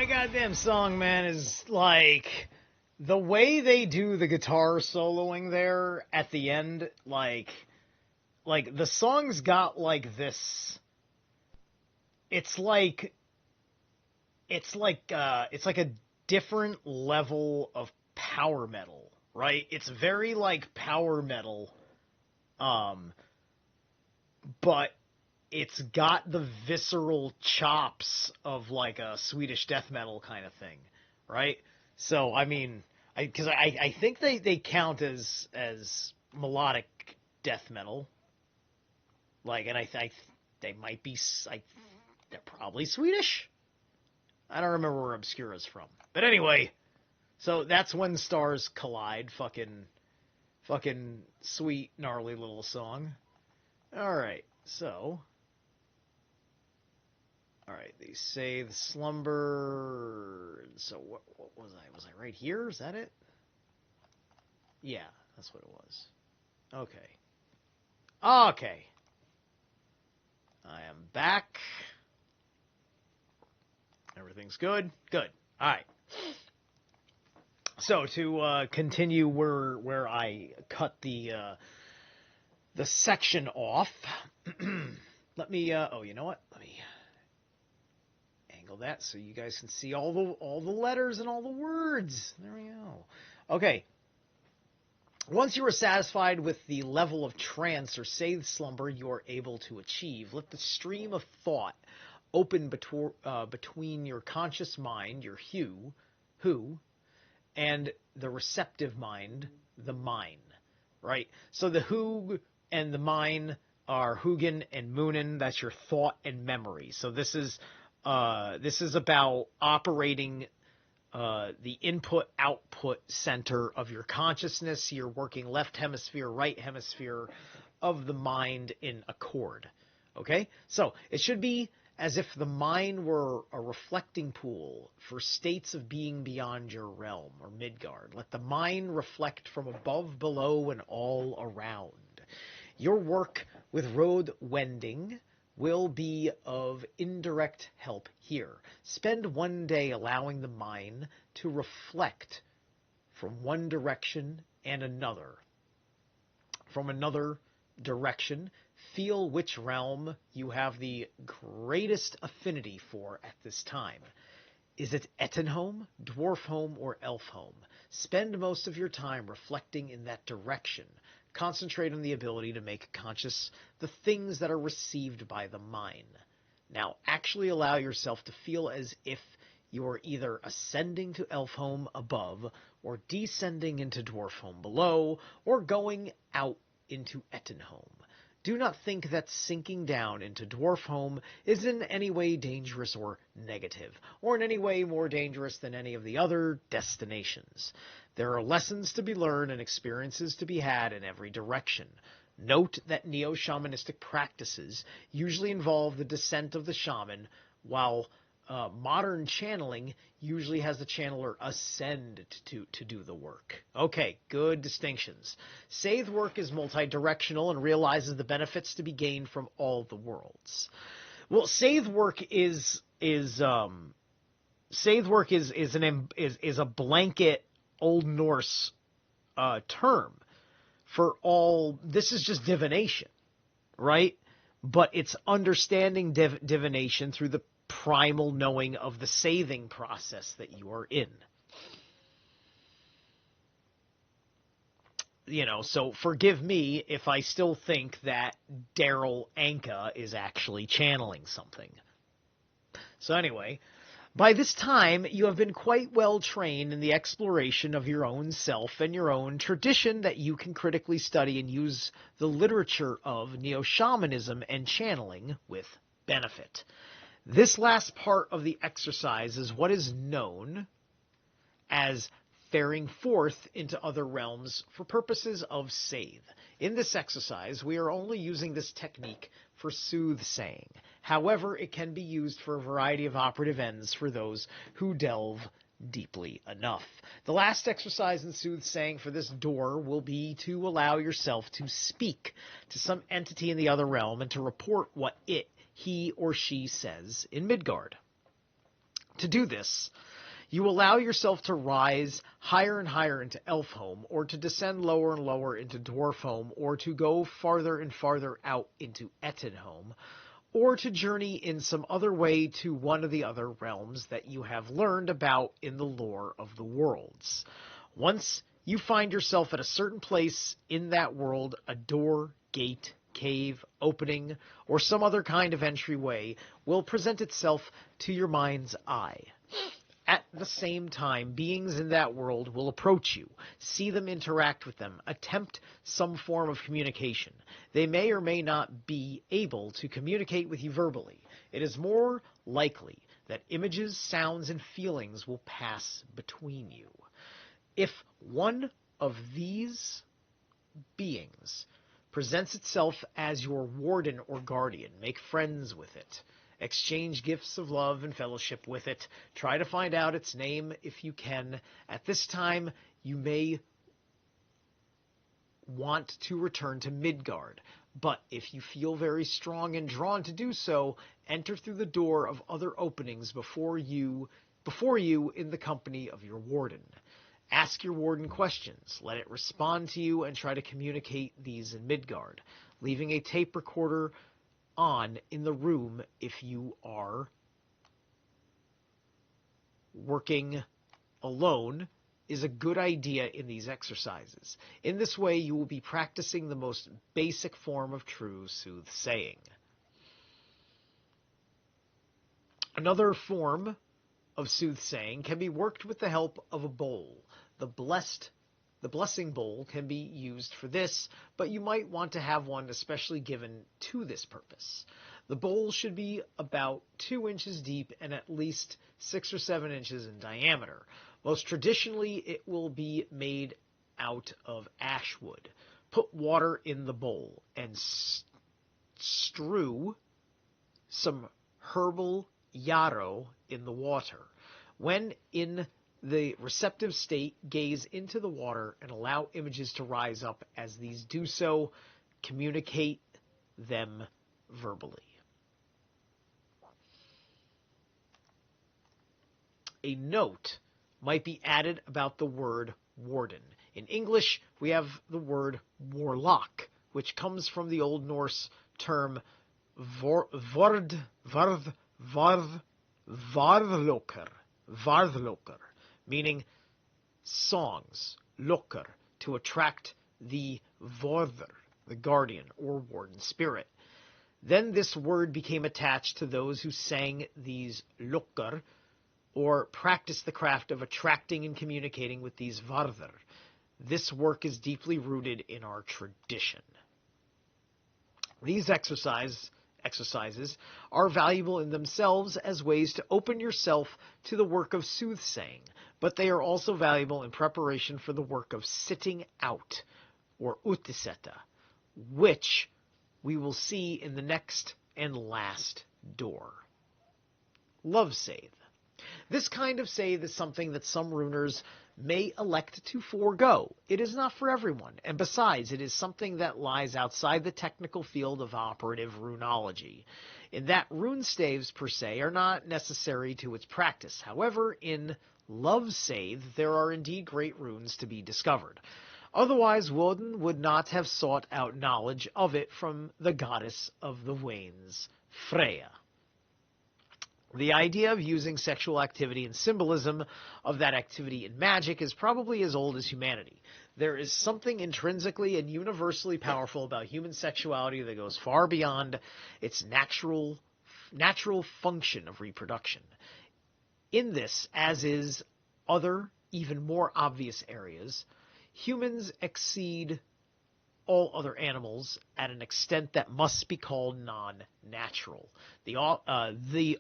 goddamn song, man, is like the way they do the guitar soloing there at the end, like the song's got like this. It's like a different level of power metal, right? It's very like power metal, but it's got the visceral chops of like a Swedish death metal kind of thing, right? So I mean, I think they count as melodic death metal, like, and they might be they're probably Swedish. I don't remember where Obscura's from, but anyway, so that's when stars collide. Fucking sweet, gnarly little song. All right, so. All right, they say the slumber. So what was I? Was I right here? Is that it? Yeah, that's what it was. Okay. Okay. I am back. Everything's good? Good. All right. So to continue where I cut the section off, let me. Oh, you know what? Let me angle that so you guys can see all the letters and all the words. There we go. Okay. Once you are satisfied with the level of trance or saved slumber you are able to achieve, let the stream of thought open between your conscious mind, your who, and the receptive mind, the mine, right? So the who and the mine are Hugin and Moonin. That's your thought and memory. So this is about operating the input-output center of your consciousness, your working left hemisphere, right hemisphere of the mind in accord. Okay? So it should be as if the mind were a reflecting pool for states of being beyond your realm, or Midgard. Let the mind reflect from above, below, and all around. Your work with road wending will be of indirect help here. Spend one day allowing the mind to reflect from one direction and another. From another direction, feel which realm you have the greatest affinity for at this time. Is it Ettenholm, Dwarfholm, or Elfholm? Spend most of your time reflecting in that direction. Concentrate on the ability to make conscious the things that are received by the mind. Now, actually allow yourself to feel as if you are either ascending to Elfholm above, or descending into Dwarfholm below, or going out into Ettenholm. Do not think that sinking down into Dwarfholm is in any way dangerous or negative, or in any way more dangerous than any of the other destinations. There are lessons to be learned and experiences to be had in every direction. Note that neo-shamanistic practices usually involve the descent of the shaman, while modern channeling usually has the channeler ascend to do the work. Okay, good distinctions. Saved work is multi-directional and realizes the benefits to be gained from all the worlds. Well, saved work is a blanket Old Norse term for all. This is just divination, right? But it's understanding divination through the primal knowing of the saving process that you are in. You know, so forgive me if I still think that Daryl Anka is actually channeling something. So anyway, by this time, you have been quite well trained in the exploration of your own self and your own tradition that you can critically study and use the literature of neo-shamanism and channeling with benefit. This last part of the exercise is what is known as faring forth into other realms for purposes of save. In this exercise, we are only using this technique for soothsaying. However, it can be used for a variety of operative ends for those who delve deeply enough. The last exercise in soothsaying for this door will be to allow yourself to speak to some entity in the other realm and to report what he or she says in Midgard. To do this, you allow yourself to rise higher and higher into Elfhome, or to descend lower and lower into Dwarfhome, or to go farther and farther out into Ettenhome, or to journey in some other way to one of the other realms that you have learned about in the lore of the worlds. Once you find yourself at a certain place in that world, a door, gate, cave, opening, or some other kind of entryway will present itself to your mind's eye. At the same time, beings in that world will approach you, see them, interact with them, attempt some form of communication. They may or may not be able to communicate with you verbally. It is more likely that images, sounds, and feelings will pass between you. If one of these beings presents itself as your warden or guardian, make friends with it. Exchange gifts of love and fellowship with it. Try to find out its name if you can. At this time, you may want to return to Midgard, but if you feel very strong and drawn to do so, enter through the door of other openings before you in the company of your warden. Ask your warden questions, let it respond to you, and try to communicate these in Midgard, leaving a tape recorder on in the room if you are working alone is a good idea in these exercises. In this way, you will be practicing the most basic form of true soothsaying. Another form of soothsaying can be worked with the help of a bowl. The blessing bowl can be used for this, but you might want to have one especially given to this purpose. The bowl should be about 2 inches deep and at least 6 or 7 inches in diameter. Most traditionally, it will be made out of ash wood. Put water in the bowl and strew some herbal yarrow in the water. When in the receptive state, gaze into the water and allow images to rise up. As these do so, communicate them verbally. A note might be added about the word warden. In English, we have the word warlock, which comes from the Old Norse term varðlokur, meaning songs, lokur, to attract the vorðr, the guardian or warden spirit. Then this word became attached to those who sang these lokur, or practiced the craft of attracting and communicating with these varðr. This work is deeply rooted in our tradition. These exercises are valuable in themselves as ways to open yourself to the work of soothsaying, but they are also valuable in preparation for the work of sitting out, or utiseta, which we will see in the next and last door. Love save. This kind of save is something that some runers may elect to forego. It is not for everyone, and besides, it is something that lies outside the technical field of operative runology, in that rune staves per se are not necessary to its practice. However, in love save, there are indeed great runes to be discovered. Otherwise, Woden would not have sought out knowledge of it from the goddess of the Wains, Freya. The idea of using sexual activity and symbolism of that activity in magic is probably as old as humanity. There is something intrinsically and universally powerful about human sexuality that goes far beyond its natural function of reproduction. In this, as is other, even more obvious areas, humans exceed all other animals at an extent that must be called non-natural. The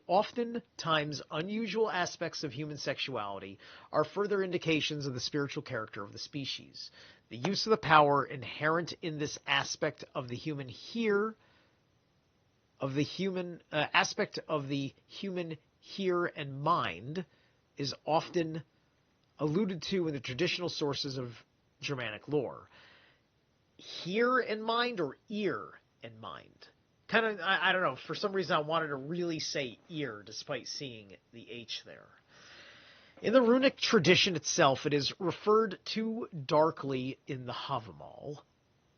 oftentimes unusual aspects of human sexuality are further indications of the spiritual character of the species. The use of the power inherent in this aspect of the human here and mind is often alluded to in the traditional sources of Germanic lore. Here in mind or ear in mind? kind of, I don't know, for some reason I wanted to really say ear despite seeing the H there. In the runic tradition itself, it is referred to darkly in the Havamal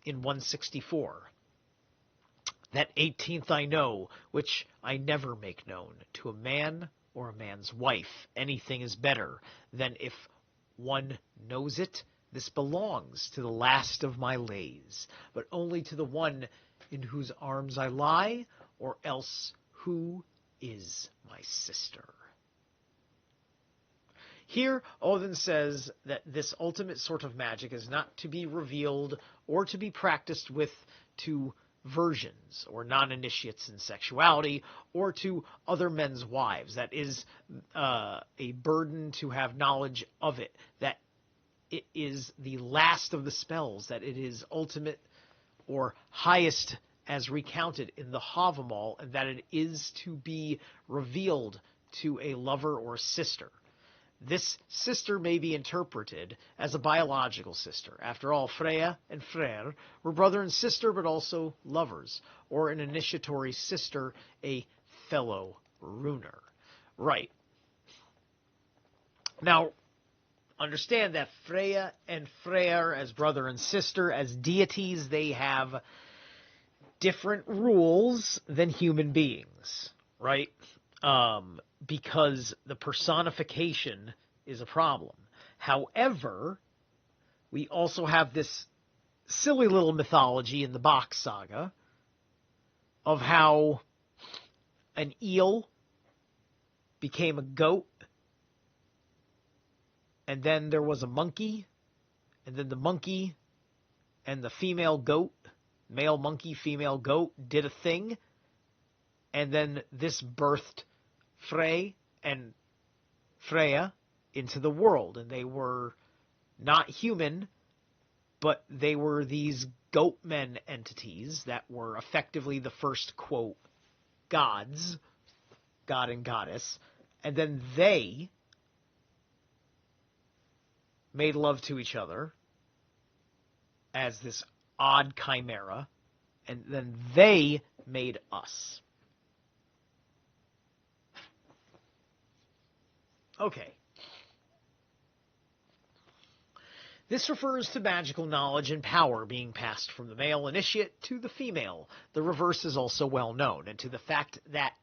in 164. That 18th I know, which I never make known, to a man or a man's wife. Anything is better than if one knows it. This belongs to the last of my lays, but only to the one in whose arms I lie, or else who is my sister. Here, Odin says that this ultimate sort of magic is not to be revealed or to be practiced with to virgins or non-initiates in sexuality or to other men's wives. That is a burden to have knowledge of it, that it is the last of the spells, that it is ultimate or highest as recounted in the Havamal, and that it is to be revealed to a lover or sister. This sister may be interpreted as a biological sister. After all, Freya and Freyr were brother and sister, but also lovers, or an initiatory sister, a fellow runer. Right. Now, understand that Freya and Freyr, as brother and sister, as deities, they have different rules than human beings, right? Because the personification is a problem. However, we also have this silly little mythology in the Bach saga of how an eel became a goat, and then there was a monkey, and then the monkey and the female goat, male monkey, female goat, did a thing, and then this birthed Frey and Freya into the world, and they were not human, but they were these goatmen entities that were effectively the first, quote, gods, god and goddess, and then they made love to each other as this odd chimera, and then they made us. Okay. This refers to magical knowledge and power being passed from the male initiate to the female. The reverse is also well known, and to the fact that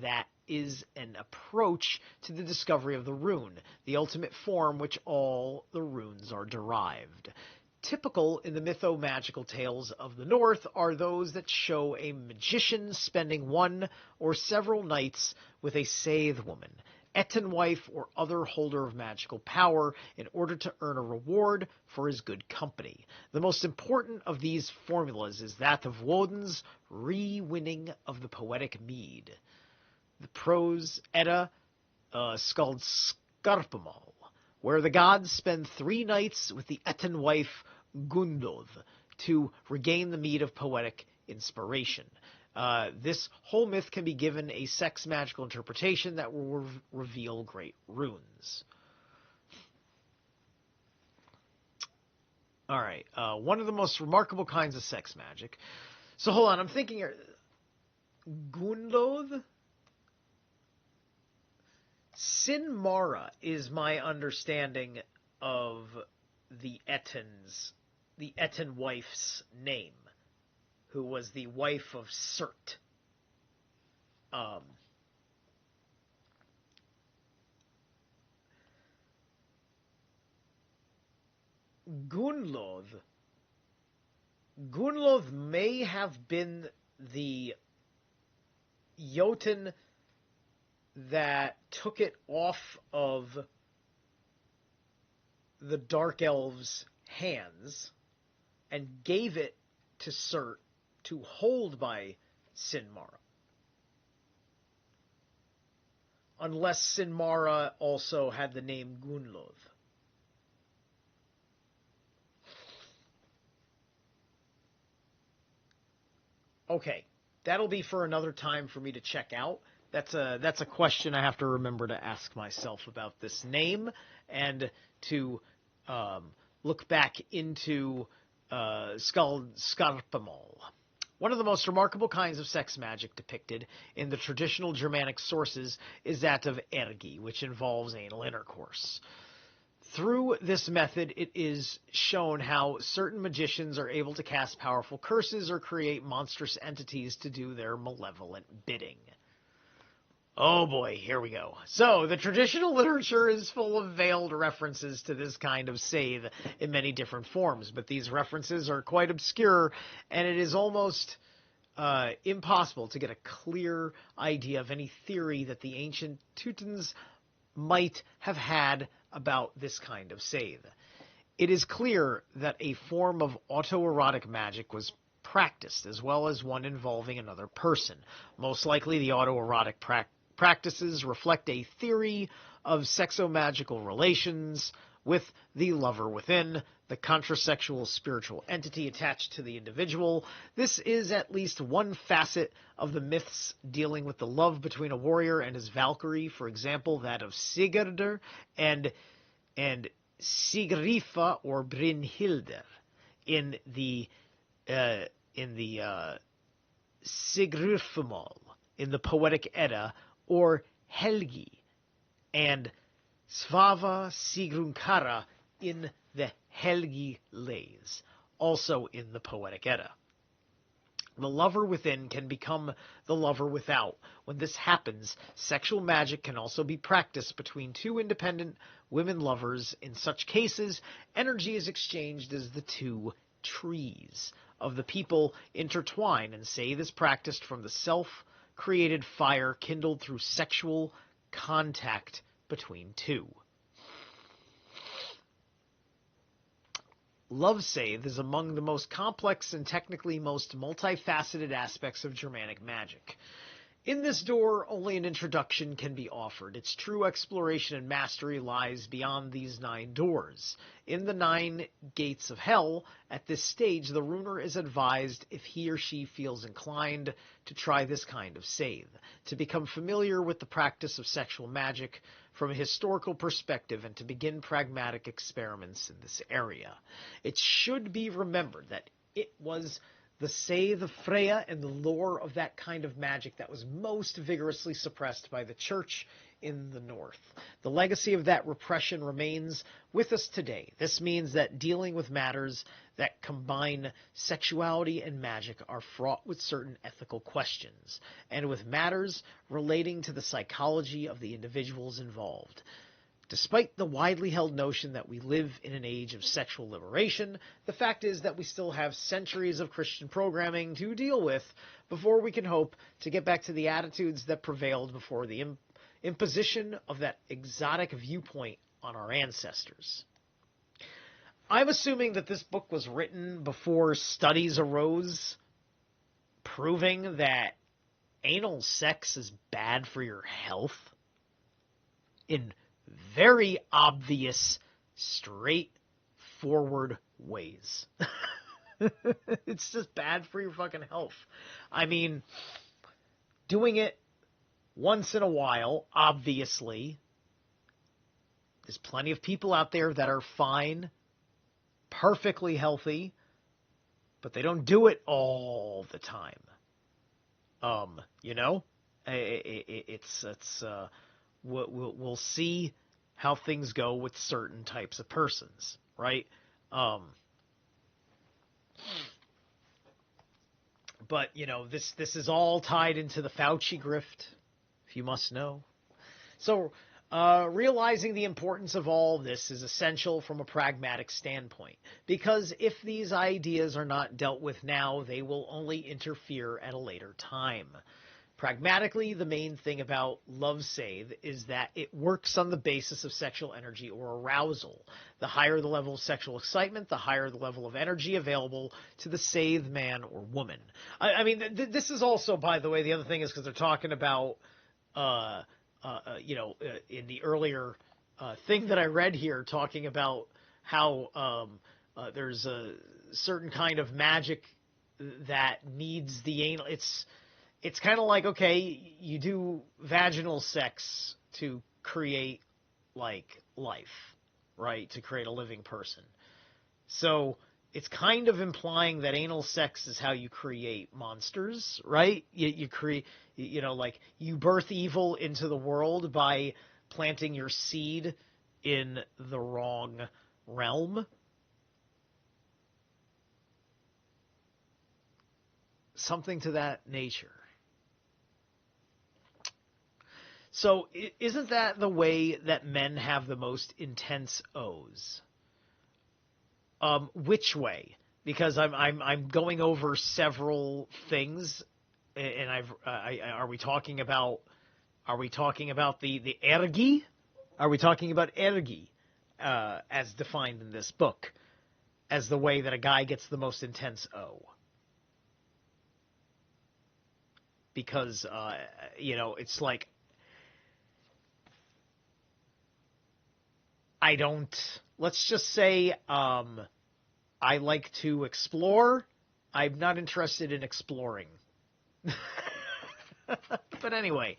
that is an approach to the discovery of the rune, the ultimate form which all the runes are derived. Typical in the mytho-magical tales of the North are those that show a magician spending one or several nights with a Seidr woman, Etten wife, or other holder of magical power in order to earn a reward for his good company. The most important of these formulas is that of Woden's re-winning of the poetic mead. The prose Edda is called Skarpamal, where the gods spend 3 nights with the Etten wife Gundoth to regain the mead of poetic inspiration. This whole myth can be given a sex magical interpretation that will reveal great runes. All right, one of the most remarkable kinds of sex magic. So hold on, I'm thinking here. Gundoth? Sinmara is my understanding of the Etten wife's name, who was the wife of Surt. Gunloth may have been the Jotun that took it off of the Dark Elves' hands and gave it to Surt to hold by Sinmara. Unless Sinmara also had the name Gunloth. Okay, that'll be for another time for me to check out. That's a question I have to remember to ask myself about this name, and to look back into Skarpamal. One of the most remarkable kinds of sex magic depicted in the traditional Germanic sources is that of ergi, which involves anal intercourse. Through this method, it is shown how certain magicians are able to cast powerful curses or create monstrous entities to do their malevolent bidding. Oh boy, here we go. So, the traditional literature is full of veiled references to this kind of scythe in many different forms, but these references are quite obscure, and it is almost impossible to get a clear idea of any theory that the ancient Teutons might have had about this kind of scythe. It is clear that a form of autoerotic magic was practiced, as well as one involving another person. Most likely, the autoerotic practices reflect a theory of sexomagical relations with the lover within, the contrasexual spiritual entity attached to the individual. This is at least one facet of the myths dealing with the love between a warrior and his Valkyrie, for example, that of Sigurdur and Sigrifa or Brynhildr in the Sigrufumál in the Poetic Edda, or Helgi and Svava Sigrunkara in the Helgi Lays, also in the Poetic Edda. The lover within can become the lover without. When this happens, sexual magic can also be practiced between two independent women lovers. In such cases, energy is exchanged as the two trees of the people intertwine, and scythe is practiced from the self-created fire kindled through sexual contact between two. Love scythe is among the most complex and technically most multifaceted aspects of Germanic magic. In this door, only an introduction can be offered. Its true exploration and mastery lies beyond these 9 doors. In the 9 gates of hell, at this stage, the runer is advised, if he or she feels inclined, to try this kind of scythe, to become familiar with the practice of sexual magic from a historical perspective, and to begin pragmatic experiments in this area. It should be remembered that it was the scythe of Freya and the lore of that kind of magic that was most vigorously suppressed by the church in the north. The legacy of that repression remains with us today. This means that dealing with matters that combine sexuality and magic are fraught with certain ethical questions, and with matters relating to the psychology of the individuals involved. Despite the widely held notion that we live in an age of sexual liberation, the fact is that we still have centuries of Christian programming to deal with before we can hope to get back to the attitudes that prevailed before the imposition of that exotic viewpoint on our ancestors. I'm assuming that this book was written before studies arose proving that anal sex is bad for your health in very obvious, straightforward ways. It's just bad for your fucking health. I mean, doing it once in a while, obviously. There's plenty of people out there that are fine, perfectly healthy, but they don't do it all the time. You know? We'll see how things go with certain types of persons, right? But, you know, this is all tied into the Fauci grift, if you must know. So, realizing the importance of all this is essential from a pragmatic standpoint, because if these ideas are not dealt with now, they will only interfere at a later time. Pragmatically, the main thing about love scythe is that it works on the basis of sexual energy or arousal. The higher the level of sexual excitement, the higher the level of energy available to the scythe man or woman. I mean, this is also, by the way, the other thing is because they're talking about, in the earlier thing that I read here, talking about how there's a certain kind of magic that needs the anal. It's kind of like, okay, you do vaginal sex to create, like, life, right? To create a living person. So it's kind of implying that anal sex is how you create monsters, right? You create, like you birth evil into the world by planting your seed in the wrong realm. Something to that nature. So isn't that the way that men have the most intense O's? Which way? Because I'm going over several things, and are we talking about the ergi? Are we talking about ergi as defined in this book as the way that a guy gets the most intense O? Because it's like let's just say, I like to explore. I'm not interested in exploring. But anyway,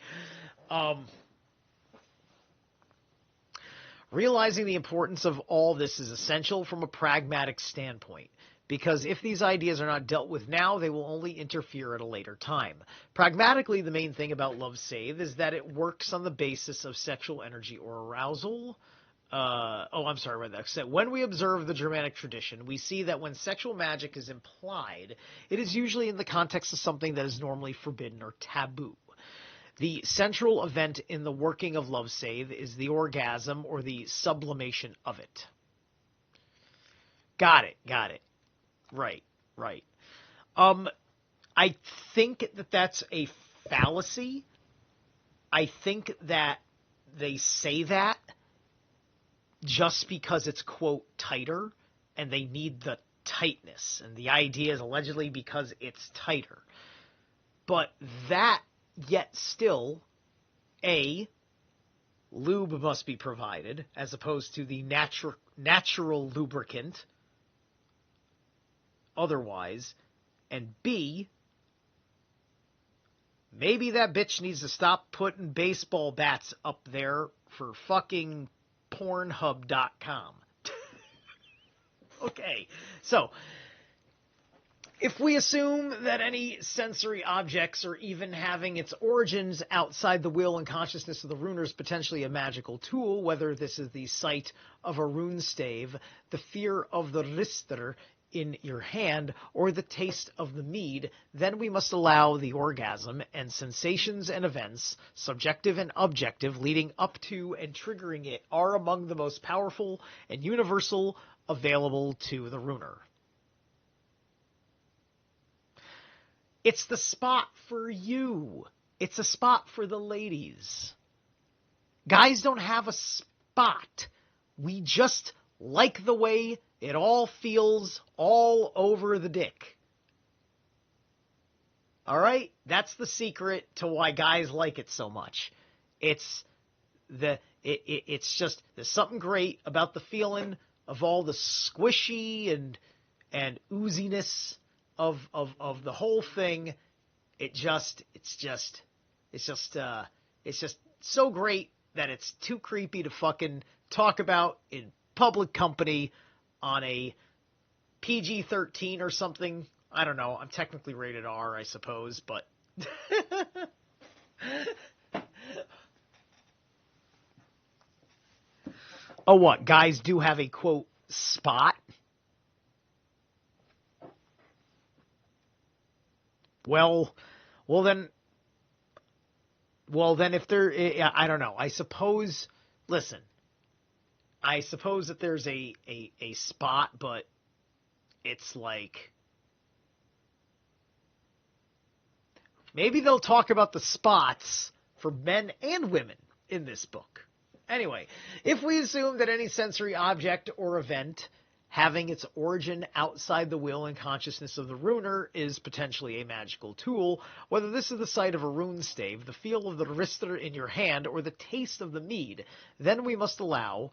realizing the importance of all this is essential from a pragmatic standpoint, because if these ideas are not dealt with now, they will only interfere at a later time. Pragmatically, the main thing about Love Save is that it works on the basis of sexual energy or arousal. When we observe the Germanic tradition, we see that when sexual magic is implied, it is usually in the context of something that is normally forbidden or taboo. The central event in the working of Love Save is the orgasm or the sublimation of it. Got it. Right. I think that that's a fallacy. I think that they say that just because it's, quote, tighter, and they need the tightness. And the idea is allegedly because it's tighter. But that, yet still, lube must be provided, as opposed to the natural lubricant otherwise. And B, maybe that bitch needs to stop putting baseball bats up there for fucking Pornhub.com. Okay, so if we assume that any sensory objects or even having its origins outside the will and consciousness of the runer is potentially a magical tool, whether this is the sight of a rune stave, the fear of the rister in your hand, or the taste of the mead, then we must allow the orgasm and sensations and events, subjective and objective, leading up to and triggering it are among the most powerful and universal available to the runer. It's the spot for you. It's a spot for the ladies. Guys don't have a spot. We just like the way it all feels all over the dick. All right? That's the secret to why guys like it so much. It's just, there's something great about the feeling of all the squishy and ooziness of the whole thing. It's just so great that it's too creepy to fucking talk about in public company on a PG-13 or something. I don't know. I'm technically rated R, I suppose, but oh, what? Guys do have a, quote, spot? Well then if there, I don't know. I suppose that there's a spot, but it's like, maybe they'll talk about the spots for men and women in this book. Anyway, if we assume that any sensory object or event having its origin outside the will and consciousness of the runer is potentially a magical tool, whether this is the sight of a rune stave, the feel of the rister in your hand, or the taste of the mead, then we must allow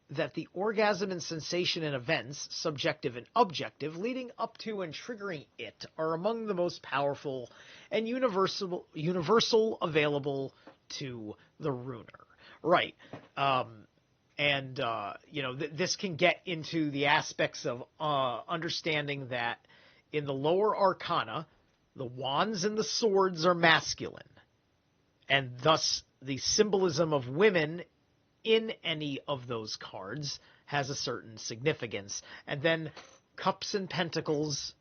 that the orgasm and sensation and events, subjective and objective, leading up to and triggering it are among the most powerful and universal available to the runer. Right. And, this can get into the aspects of understanding that in the lower arcana, the wands and the swords are masculine. And thus, the symbolism of women in any of those cards has a certain significance. And then cups and pentacles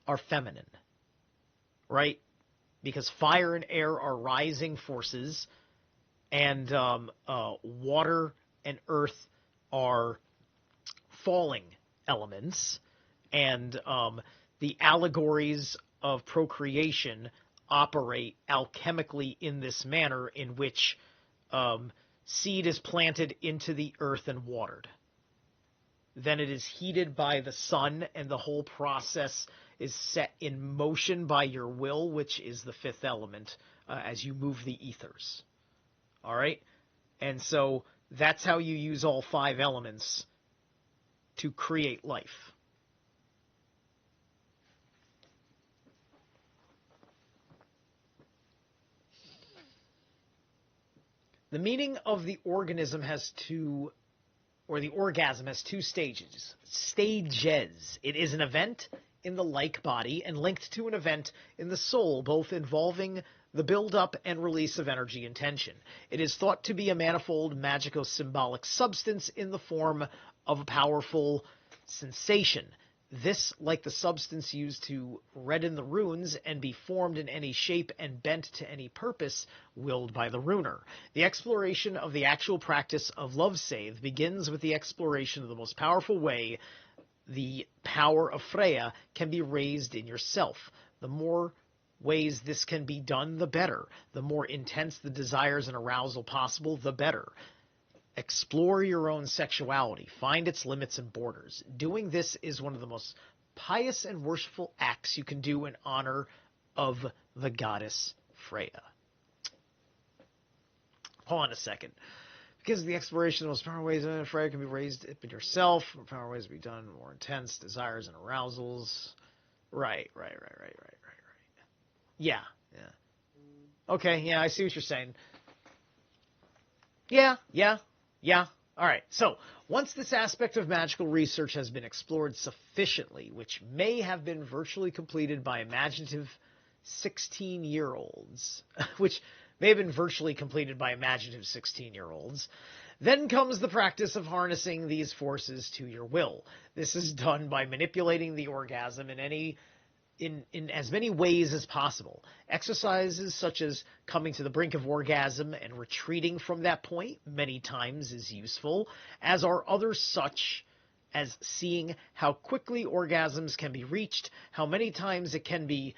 are feminine, right? Because fire and air are rising forces, and water and earth are falling elements, and the allegories of procreation operate alchemically in this manner, in which seed is planted into the earth and watered. Then it is heated by the sun, and the whole process is set in motion by your will, which is the fifth element, as you move the ethers. All right? And so that's how you use all five elements to create life. The meaning of the organism has two, or the orgasm has two stages. Stages. It is an event in the like body and linked to an event in the soul, both involving the build-up and release of energy and tension. It is thought to be a manifold magico-symbolic substance in the form of a powerful sensation. This, like the substance used to redden the runes and be formed in any shape and bent to any purpose, willed by the runer. The exploration of the actual practice of love save begins with the exploration of the most powerful way the power of Freya can be raised in yourself. The more ways this can be done, the better. The more intense the desires and arousal possible, the better. Explore your own sexuality. Find its limits and borders. Doing this is one of the most pious and worshipful acts you can do in honor of the goddess Freya. Hold on a second. Because of the exploration of the most powerful ways Freya can be raised in yourself, more powerful ways to be done, more intense desires and arousals. Right. Yeah. Okay, yeah, I see what you're saying. Yeah. All right, so once this aspect of magical research has been explored sufficiently, which may have been virtually completed by imaginative 16-year-olds, then comes the practice of harnessing these forces to your will. This is done by manipulating the orgasm in as many ways as possible. Exercises such as coming to the brink of orgasm and retreating from that point many times is useful, as are others such as seeing how quickly orgasms can be reached, how many times it can be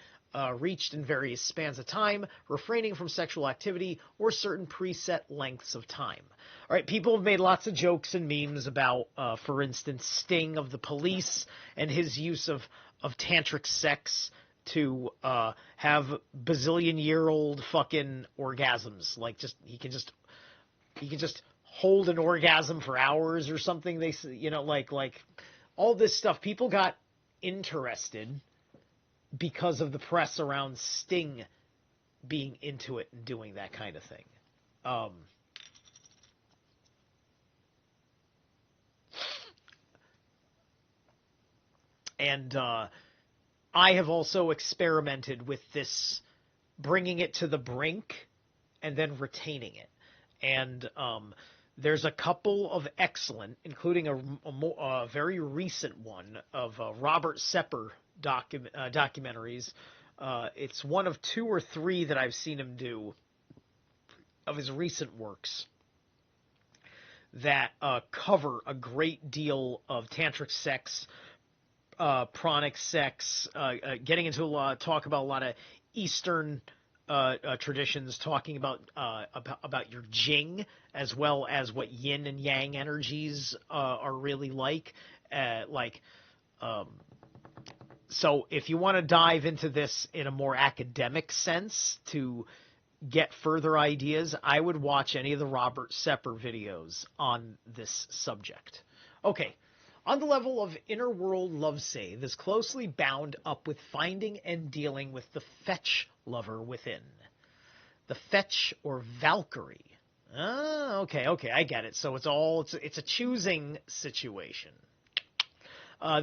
reached in various spans of time, refraining from sexual activity, or certain preset lengths of time. All right, people have made lots of jokes and memes about, for instance, Sting of the Police and his use of tantric sex to have bazillion-year-old fucking orgasms. Like, he can just hold an orgasm for hours or something. They, like all this stuff. People got interested because of the press around Sting being into it and doing that kind of thing. And I have also experimented with this, bringing it to the brink and then retaining it. And there's a couple of excellent, including a very recent one of Robert Sepper documentaries. It's one of two or three that I've seen him do of his recent works that cover a great deal of tantric sex, pranic sex, getting into talk about a lot of Eastern traditions, talking about your Jing, as well as what yin and yang energies are really like. So if you want to dive into this in a more academic sense to get further ideas, I would watch any of the Robert Sepper videos on this subject. Okay. On the level of inner world love save is closely bound up with finding and dealing with the fetch lover within. The fetch, or Valkyrie. Okay, I get it. So it's a choosing situation.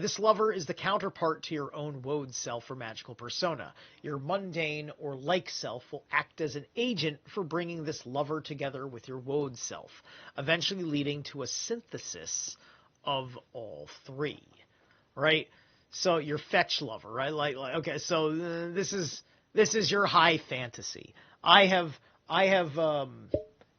This lover is the counterpart to your own woad self or magical persona. Your mundane or like self will act as an agent for bringing this lover together with your woad self, eventually leading to a synthesis of all three, right? So your fetch lover, right? Okay, so this is your high fantasy. I have I have um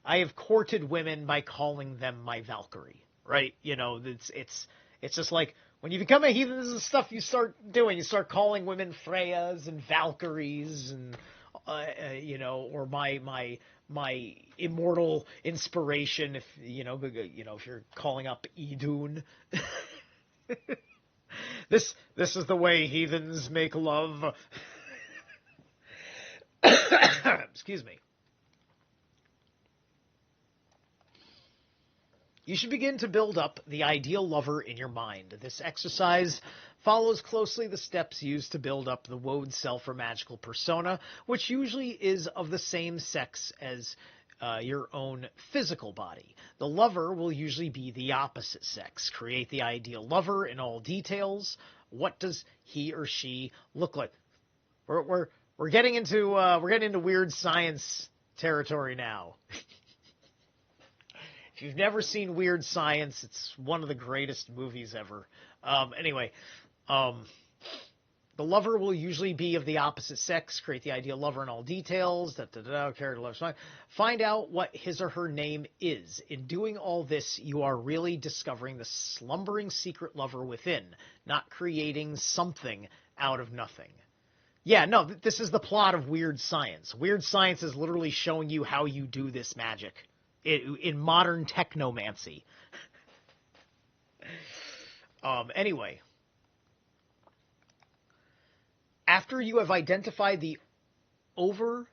I have courted women by calling them my Valkyrie, right? You know, it's just like when you become a heathen, this is the stuff you start doing. You start calling women Freyas and Valkyries, and or my immortal inspiration. If if you're calling up Idun, this is the way heathens make love. Excuse me. You should begin to build up the ideal lover in your mind. This exercise follows closely the steps used to build up the woad self or magical persona, which usually is of the same sex as your own physical body. The lover will usually be the opposite sex. Create the ideal lover in all details. What does he or she look like? We're getting into weird science territory now. If you've never seen Weird Science, it's one of the greatest movies ever. Anyway, the lover will usually be of the opposite sex. Create the ideal lover in all details. Character loves. Find out what his or her name is. In doing all this, you are really discovering the slumbering secret lover within, not creating something out of nothing. Yeah, no, this is the plot of Weird Science. Weird Science is literally showing you how you do this magic in modern technomancy. Anyway, after you have identified the lover,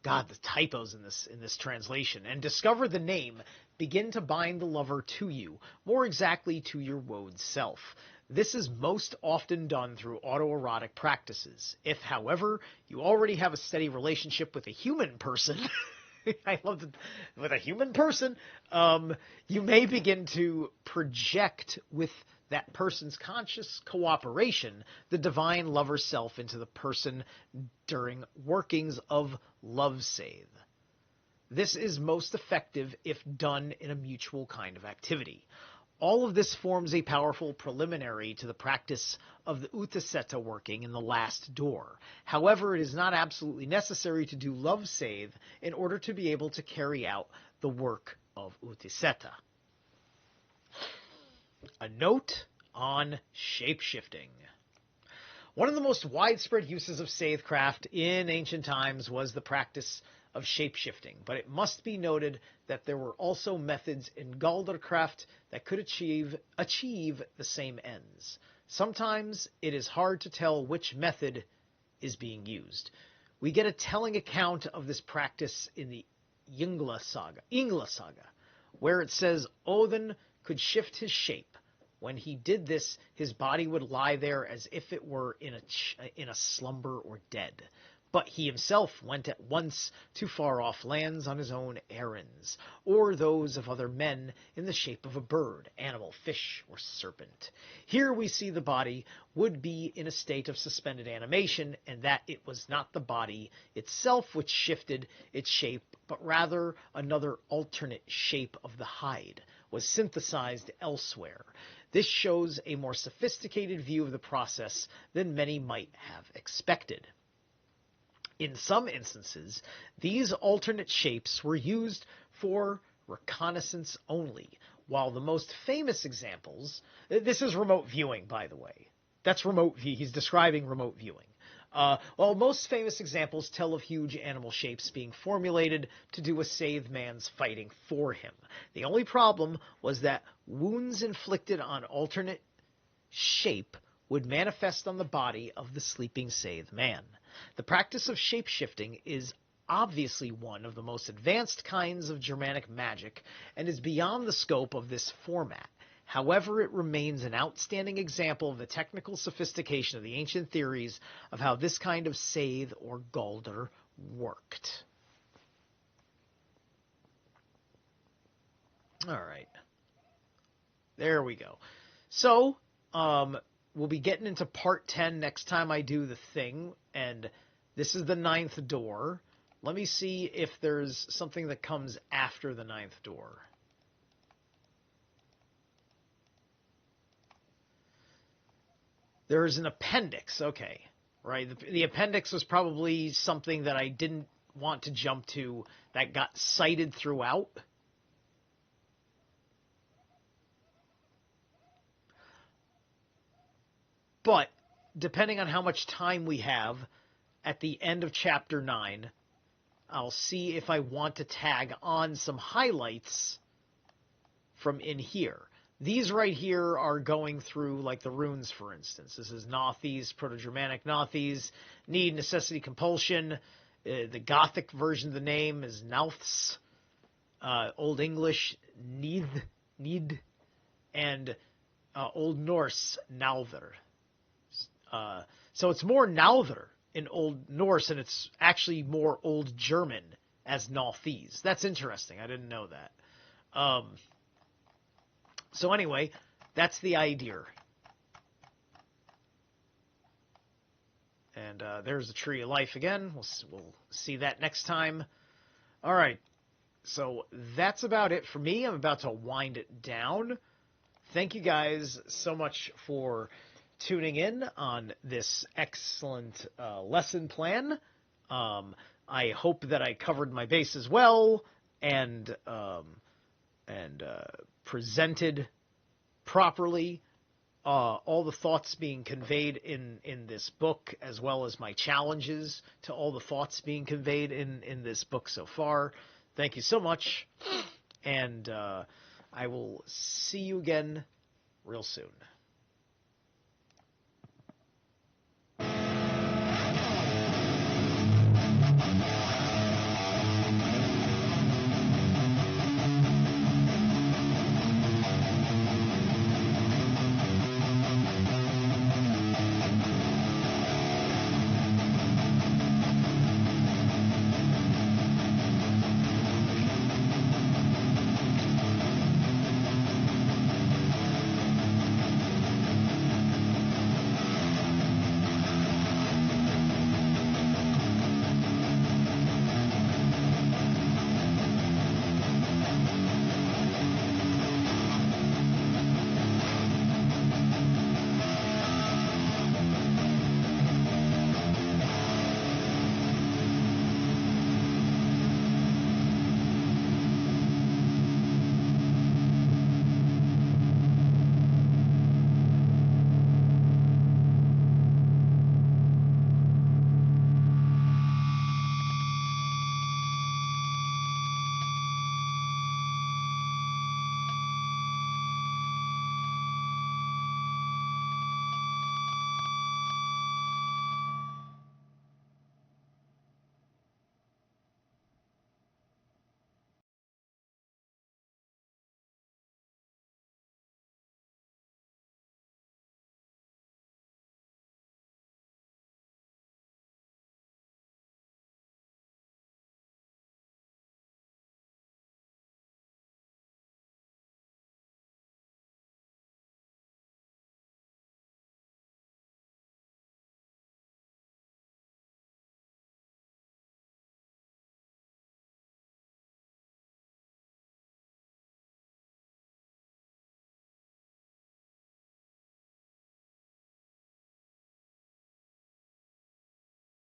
God, the typos in this translation, and discover the name, begin to bind the lover to you, more exactly to your woad self. This is most often done through autoerotic practices. If, however, you already have a steady relationship with a human person, I love it, with a human person, you may begin to project with that person's conscious cooperation the divine lover self into the person during workings of love save. This is most effective if done in a mutual kind of activity. All of this forms a powerful preliminary to the practice of the Utiseta working in the last door. However, it is not absolutely necessary to do love save in order to be able to carry out the work of Utiseta. A note on shapeshifting. One of the most widespread uses of Saithcraft in ancient times was the practice of shapeshifting, but it must be noted that there were also methods in Galdercraft that could achieve the same ends. Sometimes it is hard to tell which method is being used. We get a telling account of this practice in the Yngla saga, where it says Odin could shift his shape. When he did this, his body would lie there as if it were in a slumber or dead. But he himself went at once to far-off lands on his own errands, or those of other men in the shape of a bird, animal, fish, or serpent. Here we see the body would be in a state of suspended animation, and that it was not the body itself which shifted its shape, but rather another alternate shape of the hide was synthesized elsewhere. This shows a more sophisticated view of the process than many might have expected. In some instances, these alternate shapes were used for reconnaissance only, while the most famous examples... This is remote viewing, by the way. That's remote view. He's describing remote viewing. While most famous examples tell of huge animal shapes being formulated to do a save man's fighting for him. The only problem was that wounds inflicted on alternate shape would manifest on the body of the sleeping save man. The practice of shapeshifting is obviously one of the most advanced kinds of Germanic magic and is beyond the scope of this format. However, it remains an outstanding example of the technical sophistication of the ancient theories of how this kind of save or galder worked. All right. There we go. So, we'll be getting into part 10 next time I do the thing, and this is the 9th door. Let me see if there's something that comes after the 9th door. There's an appendix, okay. Right, the appendix was probably something that I didn't want to jump to that got cited throughout. But depending on how much time we have at the end of chapter 9, I'll see if I want to tag on some highlights from in here. These right here are going through, like, the runes, for instance. This is Nothes, Proto-Germanic Nothes, Need, Necessity, Compulsion. The Gothic version of the name is Nauths. Old English, Need, and Old Norse, Nauther. So it's more Nauther in Old Norse, and it's actually more Old German as Nothes. That's interesting. I didn't know that. So anyway, that's the idea. And there's the Tree of Life again. We'll see that next time. All right. So that's about it for me. I'm about to wind it down. Thank you guys so much for tuning in on this excellent lesson plan. I hope that I covered my bases well and presented properly all the thoughts being conveyed in this book, as well as my challenges to all the thoughts being conveyed in this book so far. Thank you so much, and I will see you again real soon.